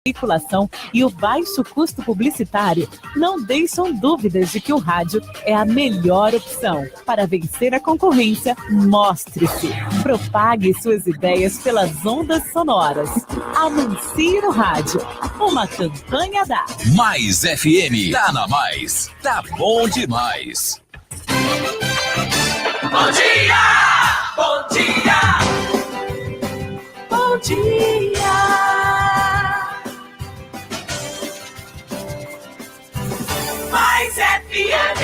veiculação e o baixo custo publicitário não deixam dúvidas de que o rádio é a melhor opção. Para vencer a concorrência, mostre-se. Propague suas ideias pelas ondas sonoras. Anuncie no rádio. Uma campanha da Mais FM. Tá na Mais. Tá bom demais. Bom dia! Bom dia! Bom dia! Mais FM!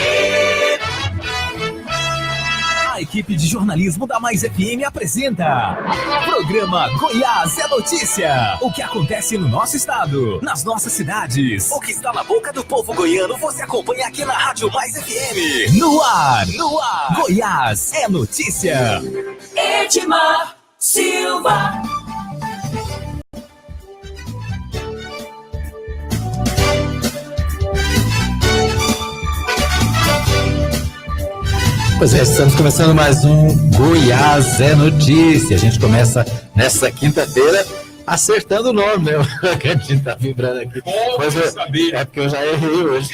A equipe de jornalismo da Mais FM apresenta Programa Goiás é Notícia. O que acontece no nosso estado, nas nossas cidades, o que está na boca do povo goiano, você acompanha aqui na Rádio Mais FM. No ar, Goiás é Notícia. Edmar Silva. Pois é, estamos começando mais um Goiás é Notícia. A gente começa nessa quinta-feira acertando o nome, né? A gente tá vibrando aqui. Mas é porque eu já errei hoje.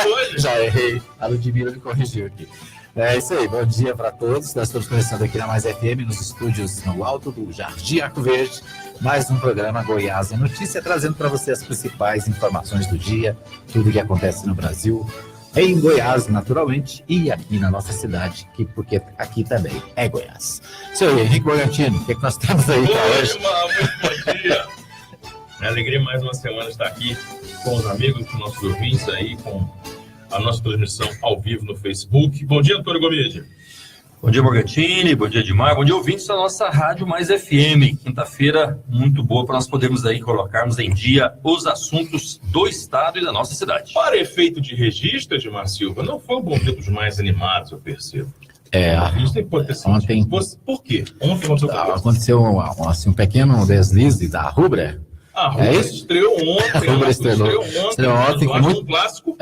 Hoje? Já errei. A Ludmila me corrigiu aqui. É isso aí, bom dia para todos. Nós estamos começando aqui na Mais FM, nos estúdios no alto do Jardim Arco Verde. Mais um programa Goiás é Notícia, trazendo para você as principais informações do dia, tudo o que acontece no Brasil, em Goiás, naturalmente, e aqui na nossa cidade, porque aqui também é Goiás. Seu Henrique Bragantino, o que nós temos aí para hoje? Muito bom dia. É alegria mais uma semana estar aqui com os amigos, com nossos ouvintes aí, com a nossa transmissão ao vivo no Facebook. Bom dia, Antônio Gomide. Bom dia, Morgantini, bom dia, Edmar, bom dia, ouvintes da nossa Rádio Mais FM. Quinta-feira muito boa para nós podermos aí colocarmos em dia os assuntos do estado e da nossa cidade. Para efeito de registro, Edmar Silva, não foi um bom dia dos mais animados, eu percebo. A gente tem pode ter ontem... Por quê? Ontem aconteceu um pequeno deslize da Rubra. A Rubra estreou ontem. A Rubra estreou ontem com um clássico.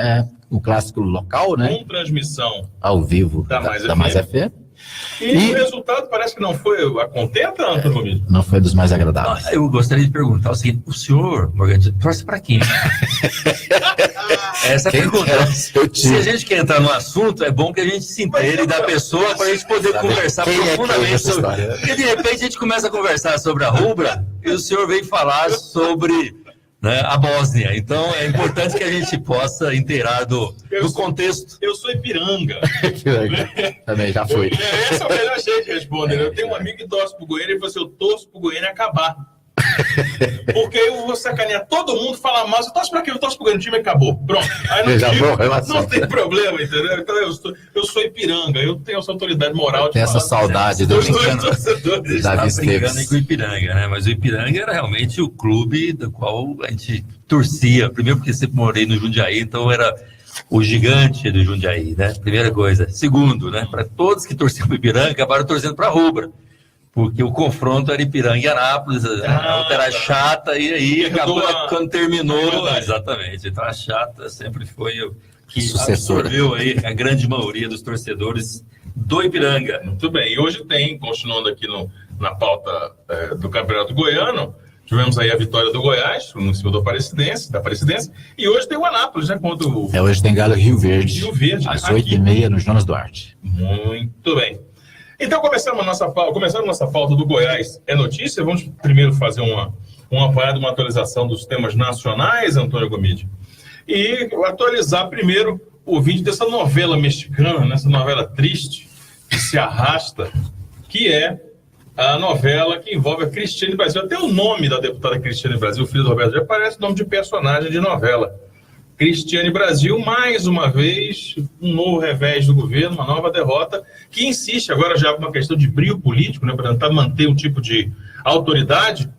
Um clássico local, né? Com transmissão ao vivo da Mais FM. E o resultado parece que não foi a contenta, Antônio Gomide? Não foi dos mais agradáveis. Eu gostaria de perguntar o seguinte: o senhor, Morgantini, torce para quem? Essa é a pergunta. Se a gente quer entrar no assunto, é bom que a gente se intere da pessoa para a gente poder conversar profundamente sobre. Porque de repente a gente começa a conversar sobre a Rubra e o senhor vem falar sobre, né, a Bósnia. Então é importante que a gente possa inteirar do contexto. Eu sou Ipiranga. Também já foi. Esse é o melhor jeito de responder. Eu tenho um amigo que torce pro Goiânia e falou assim: eu torço pro Goiânia acabar. Porque eu vou sacanear todo mundo, falar mal. Você torce pra quê? Eu torço pro Goiânia, o time acabou. Pronto. Aí não tem problema, entendeu? Então eu sou Ipiranga, eu tenho essa autoridade moral de tem essa saudade dos torcedores. Davi Esteves com o Ipiranga, né? Mas o Ipiranga era realmente o clube do qual a gente torcia. Primeiro porque sempre morei no Jundiaí, então era o gigante do Jundiaí, né? Primeira coisa. Segundo, né? Para todos que torciam pro Ipiranga, acabaram torcendo pra Rubra. Porque o confronto era Ipiranga e Anápolis, a outra era chata, e aí acabou quando terminou. Exatamente, então a chata sempre foi o que absorveu aí a grande maioria dos torcedores do Ipiranga. Muito bem, e hoje tem, continuando aqui na pauta do Campeonato Goiano, tivemos aí a vitória do Goiás, no cima da Aparecidense, e hoje tem o Anápolis, né? Contra o... hoje tem Galo Rio Verde, às 8h30 no Jonas Duarte. Muito bem. Então, começando a nossa pauta do Goiás é Notícia, vamos primeiro fazer uma atualização dos temas nacionais, Antônio Gomide, e atualizar primeiro o vídeo dessa novela mexicana, nessa novela triste, que se arrasta, que é a novela que envolve a Cristiane Brasil. Até o nome da deputada Cristiane Brasil, filha do Roberto, já parece nome de personagem de novela. Cristiane Brasil, mais uma vez, um novo revés do governo, uma nova derrota, que insiste agora já com uma questão de brio político, né, para tentar manter um tipo de autoridade,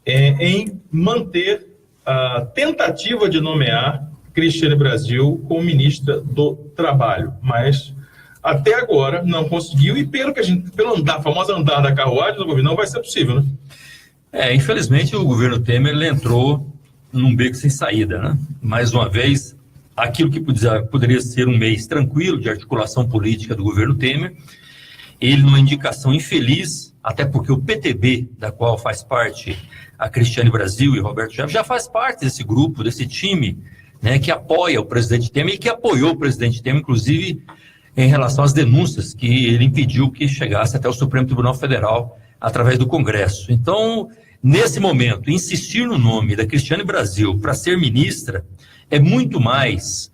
em manter a tentativa de nomear Cristiane Brasil como ministra do Trabalho. Mas até agora não conseguiu, e pelo famoso andar da carruagem do governo, não vai ser possível, né? Infelizmente o governo Temer entrou num beco sem saída, né? Mais uma vez, aquilo que poderia ser um mês tranquilo de articulação política do governo Temer, ele numa indicação infeliz, até porque o PTB, da qual faz parte a Cristiane Brasil e Roberto Jefferson, já faz parte desse grupo, desse time, né, que apoia o presidente Temer e que apoiou o presidente Temer, inclusive em relação às denúncias que ele impediu que chegasse até o Supremo Tribunal Federal através do Congresso. Então, nesse momento, insistir no nome da Cristiane Brasil para ser ministra é muito mais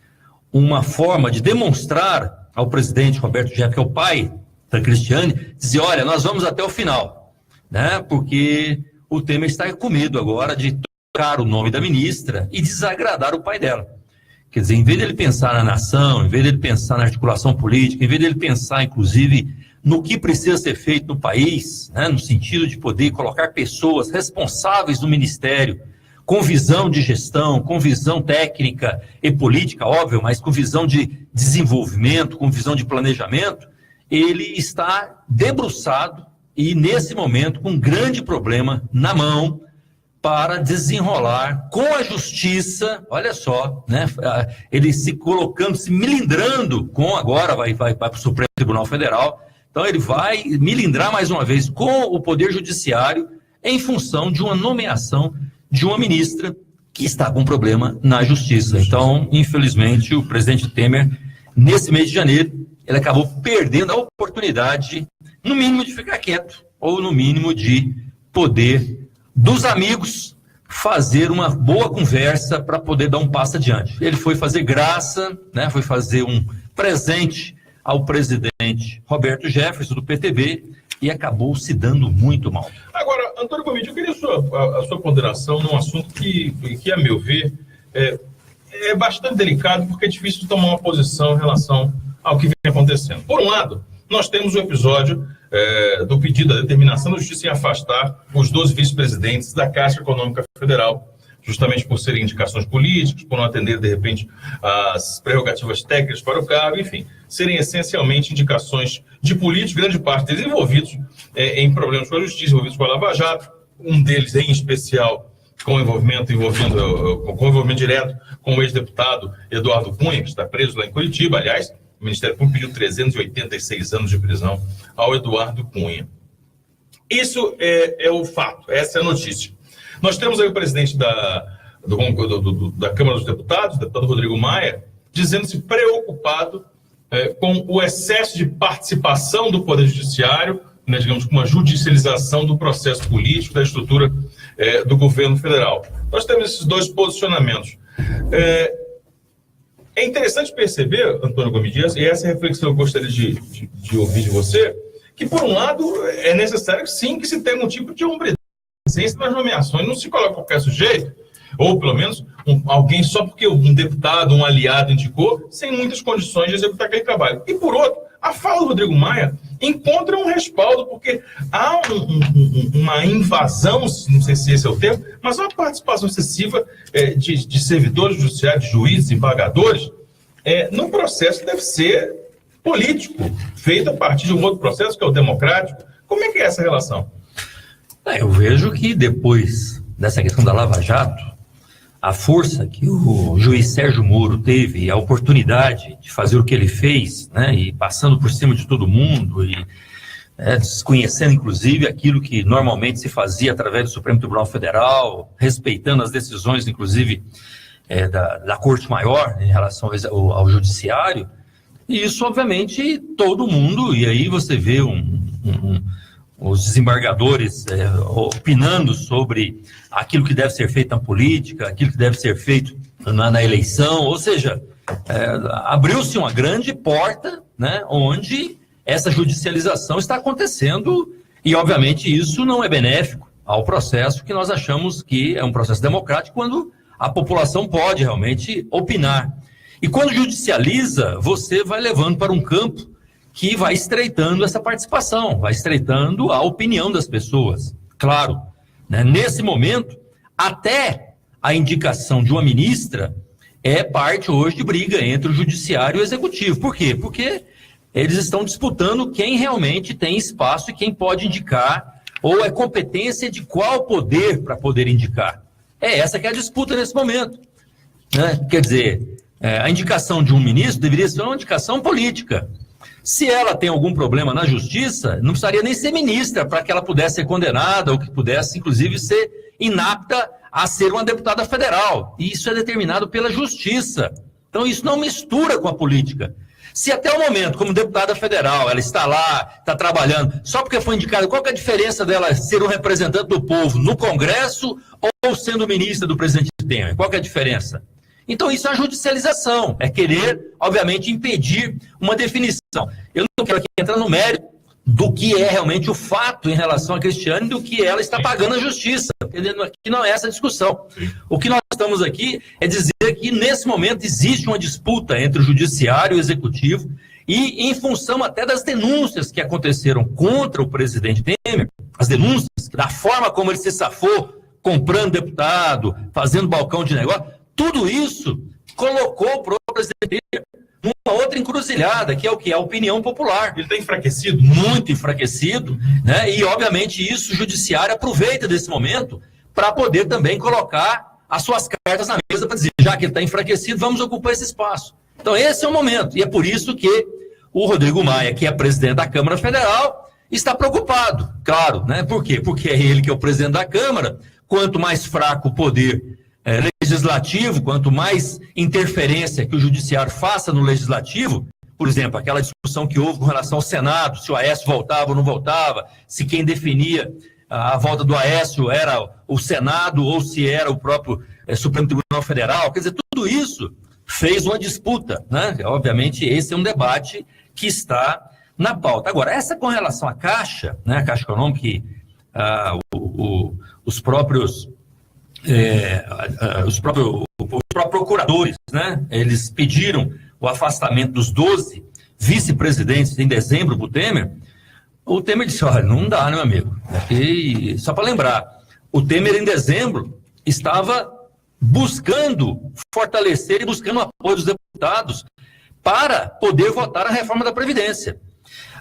uma forma de demonstrar ao presidente Roberto Jefferson, que é o pai da Cristiane, dizer, olha, nós vamos até o final, né? Porque o Temer está com medo agora de tocar o nome da ministra e desagradar o pai dela. Quer dizer, em vez dele pensar na nação, em vez dele pensar na articulação política, em vez dele pensar, inclusive, no que precisa ser feito no país, né? No sentido de poder colocar pessoas responsáveis do ministério, com visão de gestão, com visão técnica e política, óbvio, mas com visão de desenvolvimento, com visão de planejamento, ele está debruçado e, nesse momento, com um grande problema na mão para desenrolar com a justiça, olha só, né? Ele se colocando, se milindrando com, agora vai para o Supremo Tribunal Federal, então ele vai milindrar mais uma vez com o Poder Judiciário em função de uma nomeação de uma ministra que está com problema na justiça. Então, infelizmente, o presidente Temer, nesse mês de janeiro, ele acabou perdendo a oportunidade, no mínimo, de ficar quieto, ou no mínimo de poder, dos amigos, fazer uma boa conversa para poder dar um passo adiante. Ele foi fazer graça, né, foi fazer um presente ao presidente Roberto Jefferson, do PTB, e acabou se dando muito mal. Agora, Antônio Gomide, eu queria a sua ponderação num assunto que, a meu ver, é bastante delicado, porque é difícil de tomar uma posição em relação ao que vem acontecendo. Por um lado, nós temos o episódio do pedido da determinação da Justiça em afastar os 12 vice-presidentes da Caixa Econômica Federal, justamente por serem indicações políticas, por não atender, de repente, as prerrogativas técnicas para o cargo, enfim, serem essencialmente indicações de políticos, grande parte deles envolvidos em problemas com a justiça, envolvidos com a Lava Jato, um deles em especial com envolvimento direto com o ex-deputado Eduardo Cunha, que está preso lá em Curitiba. Aliás, o Ministério Público pediu 386 anos de prisão ao Eduardo Cunha. Isso é o fato, essa é a notícia. Nós temos aí o presidente da Câmara dos Deputados, o deputado Rodrigo Maia, dizendo-se preocupado com o excesso de participação do Poder Judiciário, né, digamos, com uma judicialização do processo político, da estrutura do governo federal. Nós temos esses dois posicionamentos. É interessante perceber, Antônio Gomide, e essa reflexão eu gostaria de ouvir de você, que, por um lado, é necessário, sim, que se tenha um tipo de hombridade nas nomeações, não se coloca qualquer sujeito, ou pelo menos alguém só porque um deputado, um aliado indicou, sem muitas condições de executar aquele trabalho. E por outro, a fala do Rodrigo Maia encontra um respaldo, porque há uma invasão, não sei se esse é o termo, mas uma participação excessiva de servidores judiciários, de juízes, embargadores, num processo que deve ser político, feito a partir de um outro processo, que é o democrático. Como é que é essa relação? Eu vejo que depois dessa questão da Lava Jato, a força que o juiz Sérgio Moro teve e a oportunidade de fazer o que ele fez, né, e passando por cima de todo mundo e desconhecendo, inclusive, aquilo que normalmente se fazia através do Supremo Tribunal Federal, respeitando as decisões, inclusive, da Corte Maior em relação ao Judiciário, e isso, obviamente, todo mundo, e aí você vê os desembargadores opinando sobre aquilo que deve ser feito na política, aquilo que deve ser feito na eleição, ou seja, abriu-se uma grande porta, né, onde essa judicialização está acontecendo e, obviamente, isso não é benéfico ao processo que nós achamos que é um processo democrático, quando a população pode realmente opinar. E quando judicializa, você vai levando para um campo que vai estreitando essa participação, vai estreitando a opinião das pessoas. Claro, né? Nesse momento, até a indicação de uma ministra é parte hoje de briga entre o judiciário e o executivo. Por quê? Porque eles estão disputando quem realmente tem espaço e quem pode indicar, ou é competência de qual poder para poder indicar. É essa que é a disputa nesse momento, né? Quer dizer, a indicação de um ministro deveria ser uma indicação política. Se ela tem algum problema na justiça, não precisaria nem ser ministra para que ela pudesse ser condenada ou que pudesse, inclusive, ser inapta a ser uma deputada federal. E isso é determinado pela justiça. Então isso não mistura com a política. Se até o momento, como deputada federal, ela está lá, está trabalhando, só porque foi indicada, qual que é a diferença dela ser um representante do povo no Congresso ou sendo ministra do presidente Temer? Qual que é a diferença? Então isso é a judicialização, é querer, obviamente, impedir uma definição. Eu não quero aqui entrar no mérito do que é realmente o fato em relação a Cristiane e do que ela está pagando à justiça. Entendendo? Aqui não é essa discussão. O que nós estamos aqui é dizer que, nesse momento, existe uma disputa entre o judiciário e o executivo e em função até das denúncias que aconteceram contra o presidente Temer, as denúncias da forma como ele se safou, comprando deputado, fazendo balcão de negócio, tudo isso colocou o próprio presidente Temer numa outra encruzilhada, que é o que? A opinião popular. Ele está enfraquecido? Muito enfraquecido, né? E, obviamente, isso o judiciário aproveita desse momento para poder também colocar as suas cartas na mesa para dizer, já que ele está enfraquecido, vamos ocupar esse espaço. Então, esse é o momento. E é por isso que o Rodrigo Maia, que é presidente da Câmara Federal, está preocupado. Claro, né? Por quê? Porque é ele que é o presidente da Câmara. Quanto mais fraco o poder legislativo, quanto mais interferência que o judiciário faça no legislativo, por exemplo, aquela discussão que houve com relação ao Senado, se o Aécio voltava ou não voltava, se quem definia a volta do Aécio era o Senado ou se era o próprio Supremo Tribunal Federal, quer dizer, tudo isso fez uma disputa, né? Obviamente, esse é um debate que está na pauta. Agora, essa com relação à Caixa, né, a Caixa Econômica, que os próprios procuradores, né, eles pediram o afastamento dos 12 vice-presidentes em dezembro para o Temer. O Temer disse, olha, não dá, né, meu amigo? E, só para lembrar, o Temer em dezembro estava buscando fortalecer e buscando o apoio dos deputados para poder votar a reforma da Previdência.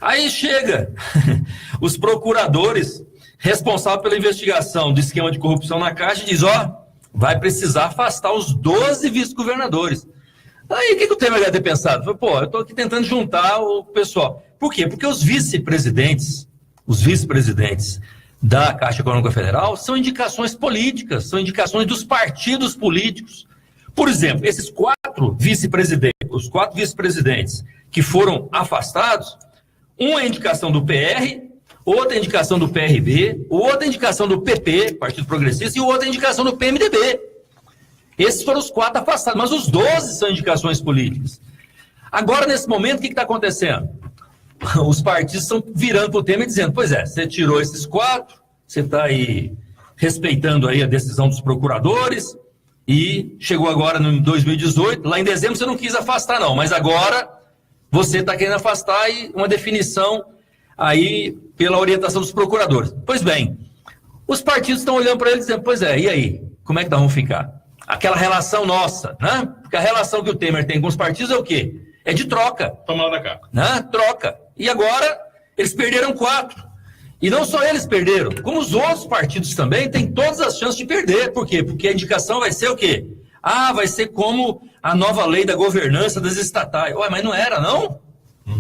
Aí chega os procuradores responsável pela investigação do esquema de corrupção na Caixa e diz, vai precisar afastar os 12 vice-governadores. Aí o que o Temer deve ter pensado? Falei, pô, eu estou aqui tentando juntar o pessoal. Por quê? Porque os vice-presidentes da Caixa Econômica Federal são indicações políticas, são indicações dos partidos políticos. Por exemplo, esses os 4 vice-presidentes que foram afastados, uma é indicação do PR, outra indicação do PRB, outra indicação do PP, Partido Progressista, e outra indicação do PMDB. Esses foram os 4 afastados, mas os 12 são indicações políticas. Agora, nesse momento, o que está acontecendo? Os partidos estão virando para o Temer e dizendo, pois é, você tirou esses 4, você está aí respeitando aí a decisão dos procuradores, e chegou agora em 2018, lá em dezembro você não quis afastar não, mas agora você está querendo afastar e uma definição aí pela orientação dos procuradores. Pois bem, os partidos estão olhando para ele dizendo, pois é, e aí? Como é que nós vamos ficar? Aquela relação nossa, né? Porque a relação que o Temer tem com os partidos é o quê? É de troca. Toma lá da cá. Né? Troca. E agora eles perderam 4. E não só eles perderam, como os outros partidos também têm todas as chances de perder. Por quê? Porque a indicação vai ser o quê? Vai ser como a nova lei da governança das estatais. Ué, mas não era, não?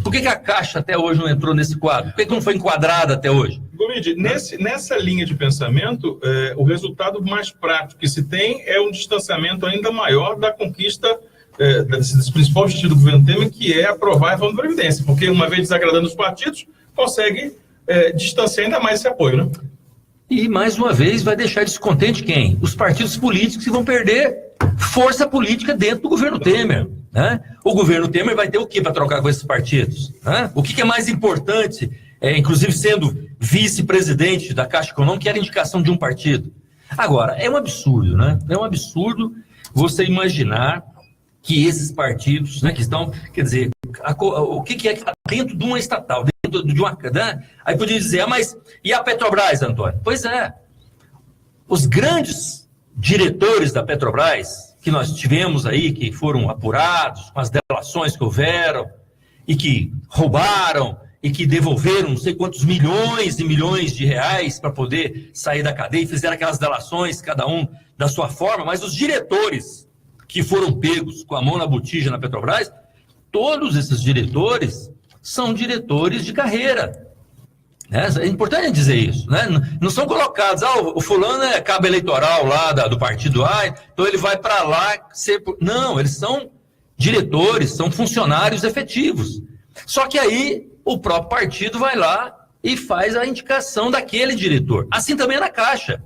Por que a Caixa até hoje não entrou nesse quadro? Por que não foi enquadrada até hoje? Gomide, nessa linha de pensamento, o resultado mais prático que se tem é um distanciamento ainda maior da conquista desse principal objetivo do governo Temer, que é aprovar a reforma da Previdência, porque uma vez desagradando os partidos, consegue distanciar ainda mais esse apoio, né? E, mais uma vez, vai deixar descontente quem? Os partidos políticos que vão perder força política dentro do governo Temer. Né? O governo Temer vai ter o que para trocar com esses partidos? Né? O que é mais importante, inclusive sendo vice-presidente da Caixa Econômica, que era indicação de um partido? Agora, é um absurdo, né? É um absurdo você imaginar que esses partidos, né, que estão, quer dizer, o que é dentro de uma estatal, dentro de uma... Né? Aí podia dizer, mas e a Petrobras, Antônio? Pois é, os grandes diretores da Petrobras, que nós tivemos aí, que foram apurados, com as delações que houveram, e que roubaram, e que devolveram não sei quantos milhões e milhões de reais para poder sair da cadeia, e fizeram aquelas delações, cada um da sua forma, mas os diretores que foram pegos com a mão na botija na Petrobras, todos esses diretores são diretores de carreira. Né? É importante dizer isso, né? Não são colocados, o fulano é cabo eleitoral lá do partido A, então ele vai para lá ser... Não, eles são diretores, são funcionários efetivos. Só que aí o próprio partido vai lá e faz a indicação daquele diretor. Assim também na Caixa.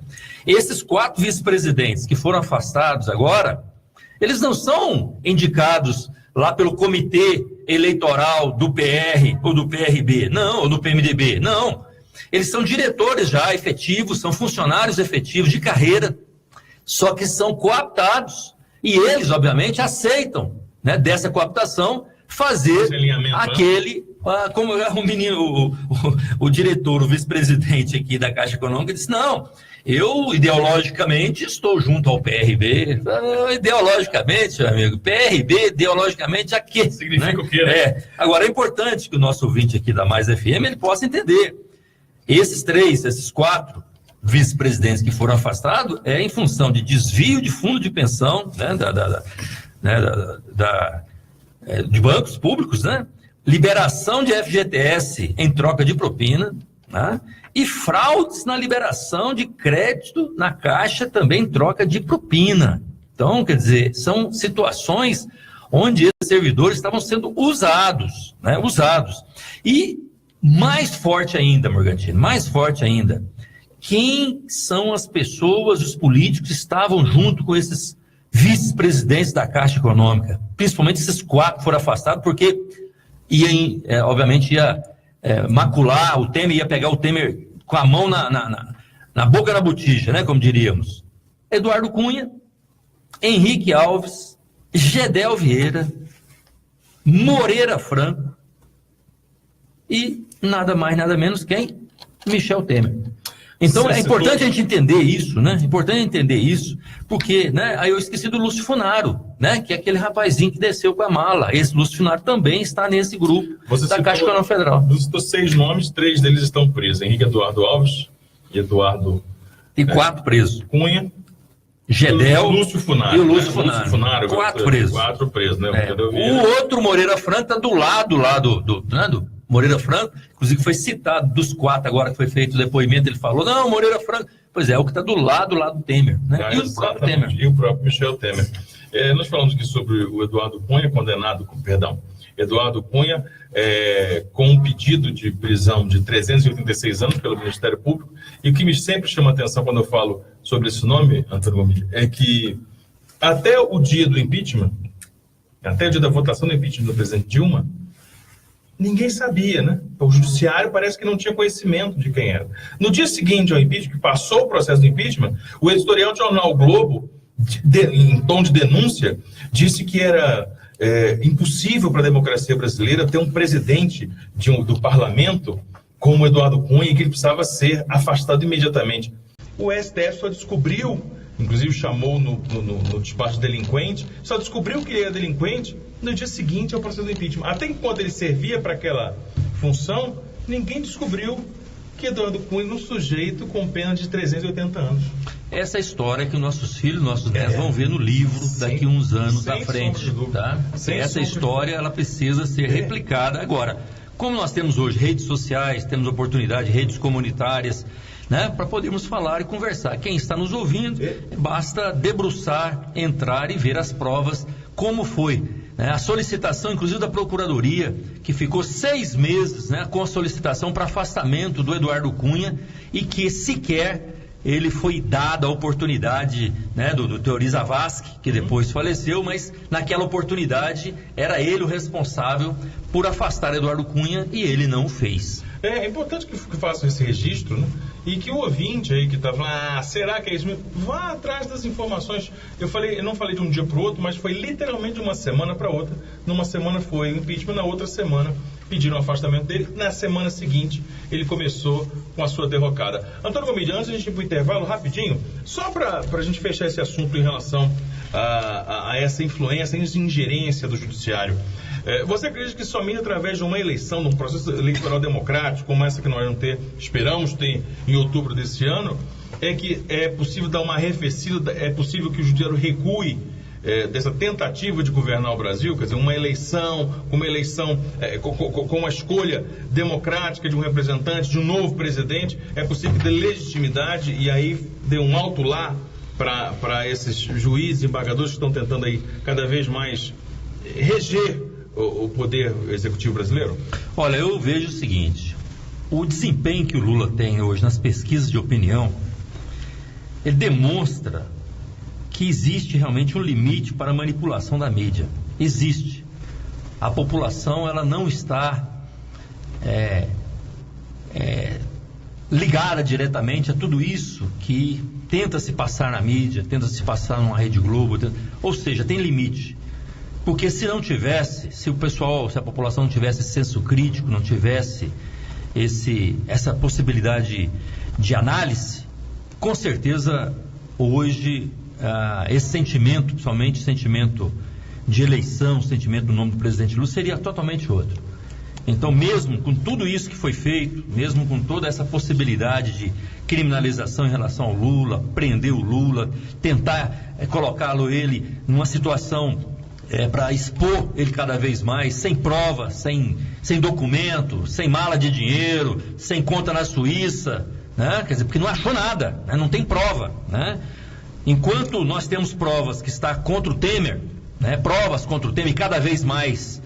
Esses 4 vice-presidentes que foram afastados agora, eles não são indicados lá pelo comitê eleitoral do PR ou do PRB, não, ou do PMDB, não. Eles são diretores já efetivos, são funcionários efetivos de carreira, só que são cooptados. E eles, obviamente, aceitam, né, dessa cooptação fazer aquele... como o menino, o diretor, o vice-presidente aqui da Caixa Econômica disse, não, eu ideologicamente estou junto ao PRB. Ideologicamente, meu amigo, PRB, ideologicamente, a quê? Significa, né? O quê, né? Agora, é importante que o nosso ouvinte aqui da Mais FM, ele possa entender. Esses 4 vice-presidentes que foram afastados é em função de desvio de fundo de pensão, né, de bancos públicos, né? Liberação de FGTS em troca de propina, né? E fraudes na liberação de crédito na Caixa também em troca de propina. Então, quer dizer, são situações onde esses servidores estavam sendo usados, né? Usados. E mais forte ainda, Morgantino, mais forte ainda, quem são as pessoas, os políticos que estavam junto com esses vice-presidentes da Caixa Econômica? Principalmente esses 4 foram afastados porque obviamente ia macular o Temer, ia pegar o Temer com a mão na boca da botija, né, como diríamos. Eduardo Cunha, Henrique Alves, Gedel Vieira, Moreira Franco e nada mais, nada menos quem? Michel Temer. Então é importante a gente entender isso, né? Importante entender isso, porque, né? Aí eu esqueci do Lúcio Funaro, né? Que é aquele rapazinho que desceu com a mala. Esse Lúcio Funaro também está nesse grupo da Caixa Econômica Federal. Você citou 6 nomes, 3 deles estão presos. Henrique Eduardo Alves e Eduardo... E 4 presos. Cunha, Gedel Lúcio Funaro, e o Lúcio Funaro. 4 presos. 4 presos, né? O outro Moreira Franco está do lado lá do Moreira Franco, inclusive foi citado dos 4 agora que foi feito o depoimento, ele falou, não, Moreira Franco, pois é o que está do lado do Temer, né? E o próprio Temer. E o próprio Michel Temer. Nós falamos aqui sobre o Eduardo Cunha, Eduardo Cunha, com um pedido de prisão de 386 anos pelo Ministério Público, e o que me sempre chama a atenção quando eu falo sobre esse nome, Antônio Gomes, é que até o dia do impeachment, até o dia da votação do impeachment do presidente Dilma, ninguém sabia, né? O judiciário parece que não tinha conhecimento de quem era. No dia seguinte ao impeachment, que passou o processo do impeachment, o editorial do jornal o Globo, em tom de denúncia, disse que era impossível para a democracia brasileira ter um presidente do parlamento como Eduardo Cunha e que ele precisava ser afastado imediatamente. O STF só descobriu, inclusive chamou no despacho delinquente, só descobriu que ele era delinquente no dia seguinte ao processo do impeachment. Até enquanto ele servia para aquela função, ninguém descobriu que Eduardo Cunha era um sujeito com pena de 380 anos. Essa é a história que nossos filhos, nossos netos vão ver no livro daqui a uns anos à frente. Tá? Essa história ela precisa ser replicada agora. Como nós temos hoje redes sociais, temos oportunidade, redes comunitárias, né, para podermos falar e conversar. Quem está nos ouvindo, basta debruçar, entrar e ver as provas, como foi. Né? A solicitação, inclusive, da Procuradoria, que ficou 6 meses, né, com a solicitação para afastamento do Eduardo Cunha e que sequer ele foi dado a oportunidade, né, do Teori Zavascki, que depois faleceu, mas naquela oportunidade era ele o responsável por afastar Eduardo Cunha e ele não o fez. É importante que faça esse registro, né? E que o ouvinte aí que está falando, será que é isso mesmo? Vá atrás das informações. Eu não falei de um dia para o outro, mas foi literalmente de uma semana para outra. Numa semana foi o impeachment, na outra semana pediram o afastamento dele. Na semana seguinte, ele começou com a sua derrocada. Antônio Gomes, antes de a gente ir para o intervalo, rapidinho, só para a gente fechar esse assunto em relação a essa influência, essa ingerência do judiciário. Você acredita que somente através de uma eleição, de um processo eleitoral democrático, como essa que nós esperamos ter em outubro desse ano, é que é possível dar uma arrefecida, é possível que o judiciário recue dessa tentativa de governar o Brasil, quer dizer, uma eleição com uma escolha democrática de um representante, de um novo presidente, é possível que dê legitimidade e aí dê um alto lá para esses juízes e embargadores que estão tentando aí cada vez mais reger o poder executivo brasileiro? Olha, eu vejo o seguinte, o desempenho que o Lula tem hoje nas pesquisas de opinião, ele demonstra que existe realmente um limite para a manipulação da mídia. Existe. A população, ela não está ligada diretamente a tudo isso que tenta se passar na mídia, tenta se passar numa Rede Globo, ou seja, tem limite. Porque se não tivesse, se a população não tivesse esse senso crítico, não tivesse essa possibilidade de análise, com certeza hoje esse sentimento, principalmente o sentimento de eleição, o sentimento do nome do presidente Lula, seria totalmente outro. Então, mesmo com tudo isso que foi feito, mesmo com toda essa possibilidade de criminalização em relação ao Lula, prender o Lula, tentar colocá-lo ele numa situação para expor ele cada vez mais, sem prova, sem documento, sem mala de dinheiro, sem conta na Suíça, né? Quer dizer, porque não achou nada, né? Não tem prova, né? Enquanto nós temos provas que está contra o Temer, né? Provas contra o Temer, e cada vez mais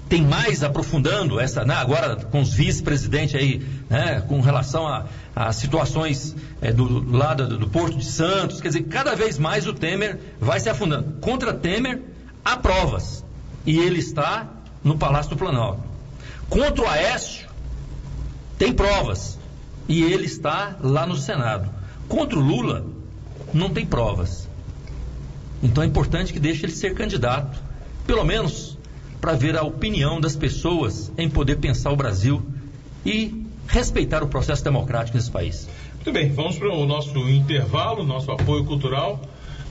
tem mais aprofundando essa, né? Agora com os vice-presidentes aí, né? Com relação a situações do lado do Porto de Santos, quer dizer, cada vez mais o Temer vai se afundando. Contra Temer há provas, e ele está no Palácio do Planalto. Contra o Aécio tem provas, e ele está lá no Senado. Contra o Lula não tem provas. Então é importante que deixe ele ser candidato, pelo menos para ver a opinião das pessoas em poder pensar o Brasil e respeitar o processo democrático nesse país. Muito bem, vamos para o nosso intervalo, nosso apoio cultural.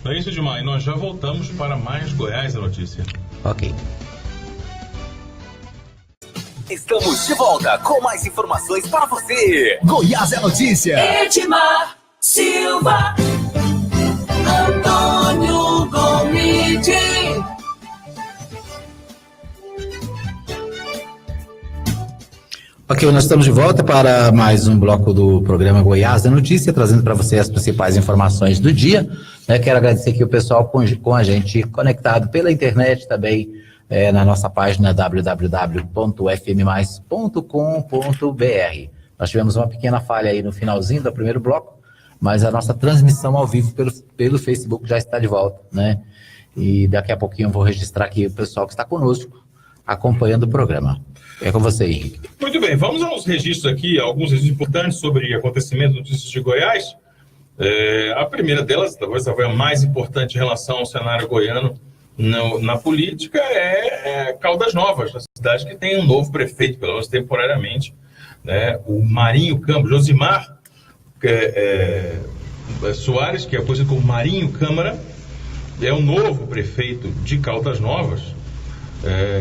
Não é isso, Edmar? E nós já voltamos para mais Goiás a Notícia. Ok. Estamos de volta com mais informações para você. Goiás é Notícia. Edmar Silva, Antônio Gomide. Ok, nós estamos de volta para mais um bloco do programa Goiás é Notícia, trazendo para você as principais informações do dia. Quero agradecer aqui o pessoal com a gente conectado pela internet também, na nossa página www.fmmais.com.br. Nós tivemos uma pequena falha aí no finalzinho do primeiro bloco, mas a nossa transmissão ao vivo pelo Facebook já está de volta, né? E daqui a pouquinho eu vou registrar aqui o pessoal que está conosco, acompanhando o programa. É com você, Henrique. Muito bem, vamos aos registros aqui, alguns registros importantes sobre acontecimentos notícias de Goiás. A primeira delas, talvez a mais importante em relação ao cenário goiano na política, é Caldas Novas, a cidade que tem um novo prefeito, pelo menos temporariamente, né? O Marinho Câmara, Josimar Soares, que é conhecido como Marinho Câmara, é o novo prefeito de Caldas Novas.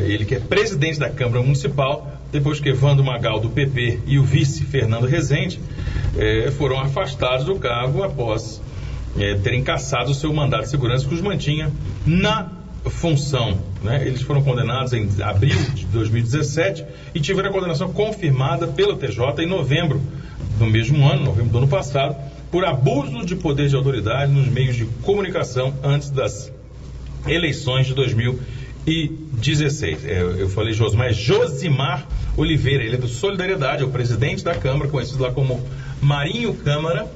Ele que é presidente da Câmara Municipal, depois que Evandro Magal, do PP, e o vice Fernando Rezende foram afastados do cargo após terem cassado o seu mandato de segurança que os mantinha na função, né? Eles foram condenados em abril de 2017 e tiveram a condenação confirmada pelo TJ em novembro do mesmo ano, novembro do ano passado, por abuso de poder de autoridade nos meios de comunicação antes das eleições de 2016. Eu falei Josimar Oliveira, ele é do Solidariedade, é o presidente da Câmara, conhecido lá como Marinho Câmara,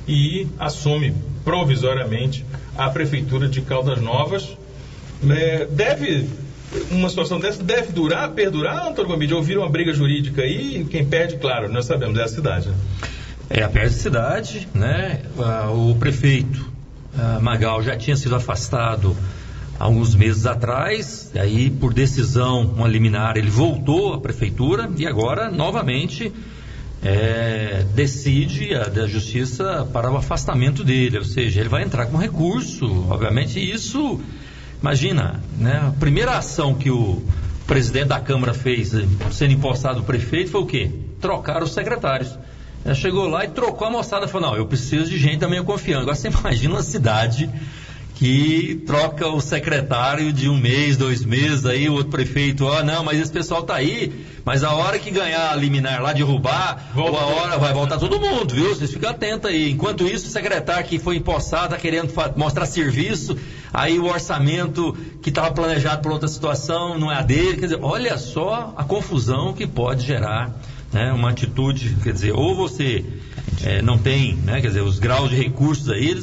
e assume provisoriamente a Prefeitura de Caldas Novas. Uma situação dessa deve perdurar, Antônio Gomide? Ouviram uma briga jurídica aí, quem perde, claro, nós sabemos, é a cidade, né? A cidade, né? O prefeito Magal já tinha sido afastado alguns meses atrás, aí por decisão, uma liminar, ele voltou à prefeitura e agora, novamente, decide a justiça para o afastamento dele, ou seja, ele vai entrar com recurso, obviamente, isso, imagina, né? A primeira ação que o presidente da Câmara fez, sendo empossado o prefeito, foi o quê? Trocar os secretários. Ele chegou lá e trocou a moçada, falou, não, eu preciso de gente também confiante. Agora você imagina uma cidade que troca o secretário de 1 mês, 2 meses, aí o outro prefeito, não, mas esse pessoal tá aí, mas a hora que ganhar a liminar lá, derrubar, vai voltar todo mundo, viu? Vocês ficam atentos aí. Enquanto isso, o secretário que foi empossado tá querendo mostrar serviço, aí o orçamento que estava planejado por outra situação não é a dele. Quer dizer, olha só a confusão que pode gerar, né, uma atitude, quer dizer, ou você não tem, né, quer dizer, os graus de recursos aí,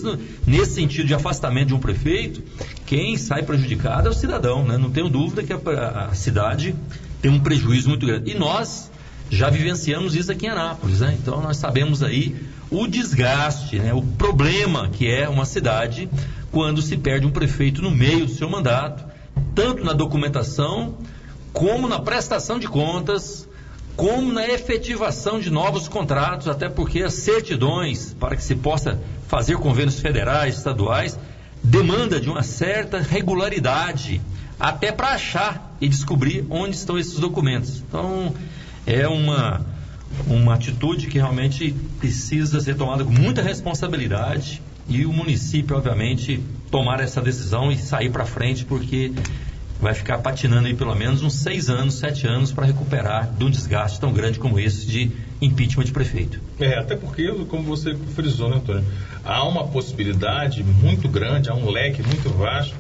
nesse sentido de afastamento de um prefeito, quem sai prejudicado é o cidadão, né? Não tenho dúvida que a cidade tem um prejuízo muito grande. E nós já vivenciamos isso aqui em Anápolis, né? Então nós sabemos aí o desgaste, né, o problema que é uma cidade quando se perde um prefeito no meio do seu mandato, tanto na documentação, como na prestação de contas, como na efetivação de novos contratos, até porque as certidões para que se possa fazer convênios federais, estaduais, demanda de uma certa regularidade, até para achar e descobrir onde estão esses documentos. Então, é uma atitude que realmente precisa ser tomada com muita responsabilidade e o município, obviamente, tomar essa decisão e sair para frente, porque vai ficar patinando aí pelo menos uns 6 anos, 7 anos para recuperar de um desgaste tão grande como esse de impeachment de prefeito. Até porque, como você frisou, né, Antônio, há uma possibilidade muito grande, há um leque muito vasto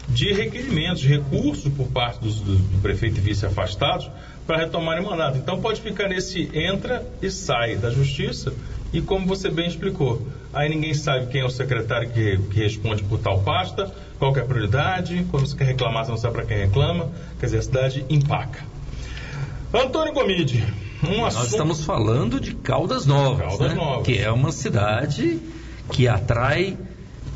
de requerimentos, de recursos por parte do prefeito e vice afastados para retomarem o mandato. Então pode ficar nesse entra e sai da justiça e, como você bem explicou, aí ninguém sabe quem é o secretário que responde por tal pasta, qual que é a prioridade, quando você quer reclamar, você não sabe para quem reclama, quer dizer, a cidade empaca. Antônio Gomide, Nós estamos falando de Caldas Novas, né? Que é uma cidade que atrai,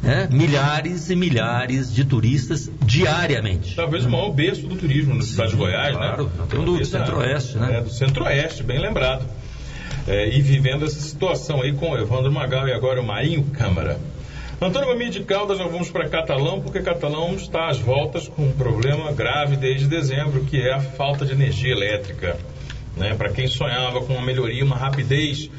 né, milhares e milhares de turistas diariamente. Talvez o maior berço do turismo na cidade de Goiás, claro, né? Não tem do Centro-Oeste, né? Do Centro-Oeste, bem lembrado. E vivendo essa situação aí com o Evandro Magal e agora o Marinho Câmara. Antônio Gomide de Caldas, nós vamos para Catalão, porque Catalão está às voltas com um problema grave desde dezembro, que é a falta de energia elétrica. Né? Para quem sonhava com uma melhoria, uma rapidez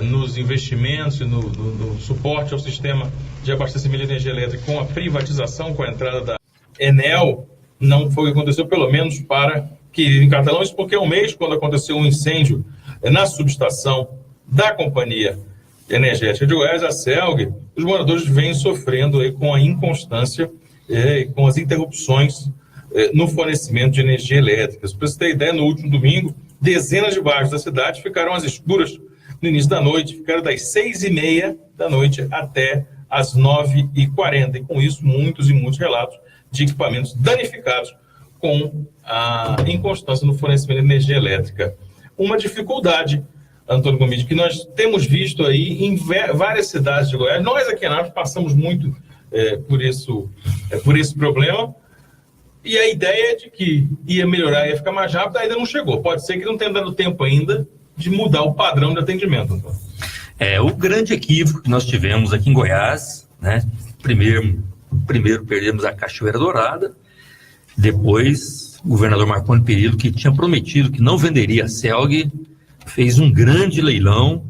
nos investimentos e no suporte ao sistema de abastecimento de energia elétrica com a privatização, com a entrada da Enel, não foi o que aconteceu, pelo menos para que em Catalão, isso porque há um mês, quando aconteceu um incêndio na subestação da Companhia Energética de Goiás, a CELG, os moradores vêm sofrendo aí com a inconstância e com as interrupções no fornecimento de energia elétrica. Para você ter ideia, no último domingo, dezenas de bairros da cidade ficaram às escuras no início da noite, ficaram das 6h30 da noite até às 9h40. E com isso, muitos e muitos relatos de equipamentos danificados com a inconstância no fornecimento de energia elétrica. Uma dificuldade, Antônio Gomide, que nós temos visto aí em várias cidades de Goiás. Nós aqui em Anápolis passamos muito por esse problema, e a ideia é de que ia melhorar, ia ficar mais rápido, ainda não chegou. Pode ser que não tenha dado tempo ainda de mudar o padrão de atendimento, Antônio. O grande equívoco que nós tivemos aqui em Goiás, né? Primeiro perdemos a Cachoeira Dourada, depois o governador Marconi Perillo, que tinha prometido que não venderia a CELG, fez um grande leilão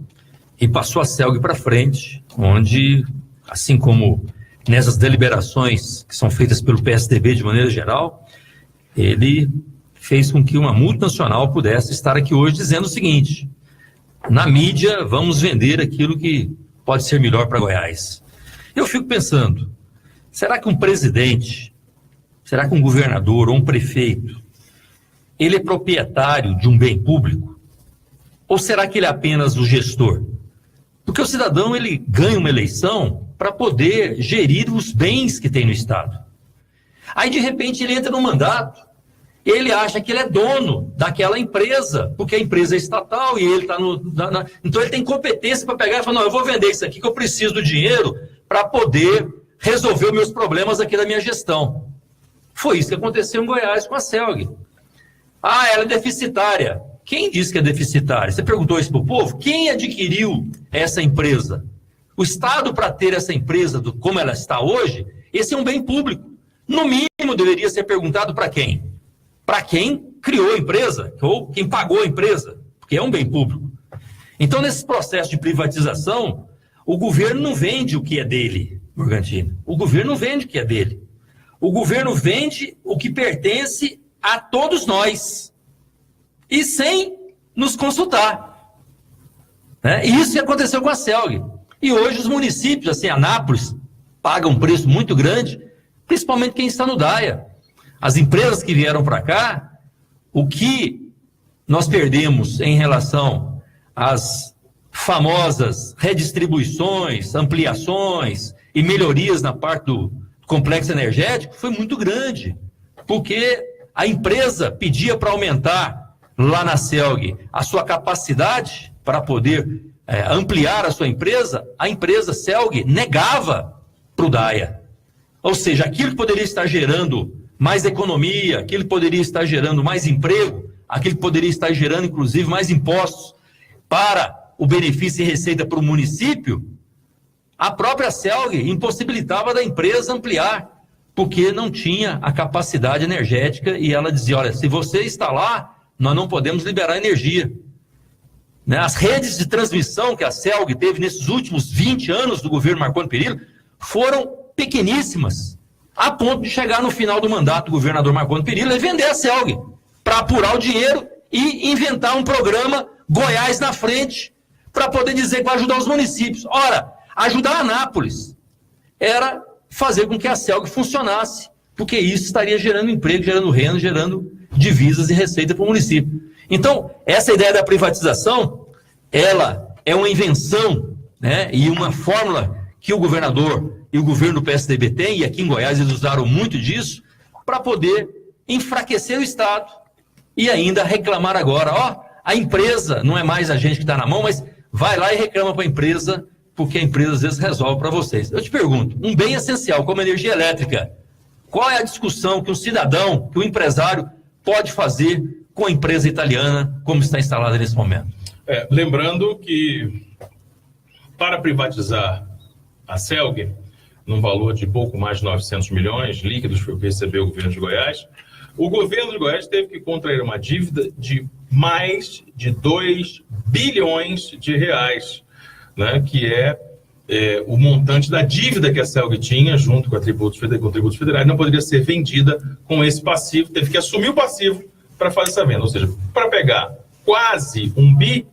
e passou a CELG para frente, onde, assim como nessas deliberações que são feitas pelo PSDB de maneira geral, ele fez com que uma multinacional pudesse estar aqui hoje dizendo o seguinte: na mídia vamos vender aquilo que pode ser melhor para Goiás. Eu fico pensando, será que um presidente, será que um governador ou um prefeito, ele é proprietário de um bem público? Ou será que ele é apenas o gestor? Porque o cidadão, ele ganha uma eleição para poder gerir os bens que tem no Estado. Aí, de repente, ele entra no mandato, ele acha que ele é dono daquela empresa, porque a empresa é estatal e ele está então ele tem competência para pegar e falar: não, eu vou vender isso aqui que eu preciso do dinheiro para poder resolver os meus problemas aqui da minha gestão. Foi isso que aconteceu em Goiás com a CELG. Ela é deficitária. Quem disse que é deficitária? Você perguntou isso para o povo? Quem adquiriu essa empresa? O Estado, para ter essa empresa como ela está hoje, esse é um bem público. No mínimo, deveria ser perguntado para quem? Para quem criou a empresa, ou quem pagou a empresa, porque é um bem público. Então, nesse processo de privatização, o governo não vende o que é dele. Morgantini. O governo não vende o que é dele. O governo vende o que pertence a todos nós. E sem nos consultar. Né? E isso que aconteceu com a CELG. E hoje os municípios, assim, Anápolis, pagam um preço muito grande, principalmente quem está no DAIA. As empresas que vieram para cá, o que nós perdemos em relação às famosas redistribuições, ampliações e melhorias na parte do complexo energético foi muito grande, porque a empresa pedia para aumentar lá na CELG a sua capacidade para poder ampliar a sua empresa, a empresa CELG negava para o DAIA. Ou seja, aquilo que poderia estar gerando mais economia, aquilo que poderia estar gerando mais emprego, aquilo que poderia estar gerando, inclusive, mais impostos para o benefício e receita para o município, a própria CELG impossibilitava da empresa ampliar, porque não tinha a capacidade energética e ela dizia, olha, se você está lá, nós não podemos liberar energia. Né? As redes de transmissão que a CELG teve nesses últimos 20 anos do governo Marconi Perillo foram pequeníssimas, a ponto de chegar no final do mandato do governador Marconi Perillo e vender a CELG para apurar o dinheiro e inventar um programa Goiás na frente para poder dizer que vai ajudar os municípios. Ora, ajudar a Anápolis era fazer com que a CELG funcionasse, porque isso estaria gerando emprego, gerando renda, gerando divisas e receita para o município. Então, essa ideia da privatização, ela é uma invenção, né, e uma fórmula que o governador e o governo do PSDB têm, e aqui em Goiás eles usaram muito disso, para poder enfraquecer o Estado e ainda reclamar agora, ó, a empresa, não é mais a gente que está na mão, mas vai lá e reclama para a empresa, porque a empresa às vezes resolve para vocês. Eu te pergunto, um bem essencial como a energia elétrica, qual é a discussão que um cidadão, que um empresário pode fazer com a empresa italiana como está instalada nesse momento? Lembrando que para privatizar a CELG, num valor de pouco mais de 900 milhões líquidos foi o que recebeu o governo de Goiás, o governo de Goiás teve que contrair uma dívida de mais de 2 bilhões de reais, né, que é o montante da dívida que a CELG tinha junto com tributos federais, não poderia ser vendida com esse passivo, teve que assumir o passivo para fazer essa venda, ou seja, para pegar quase 1 bi,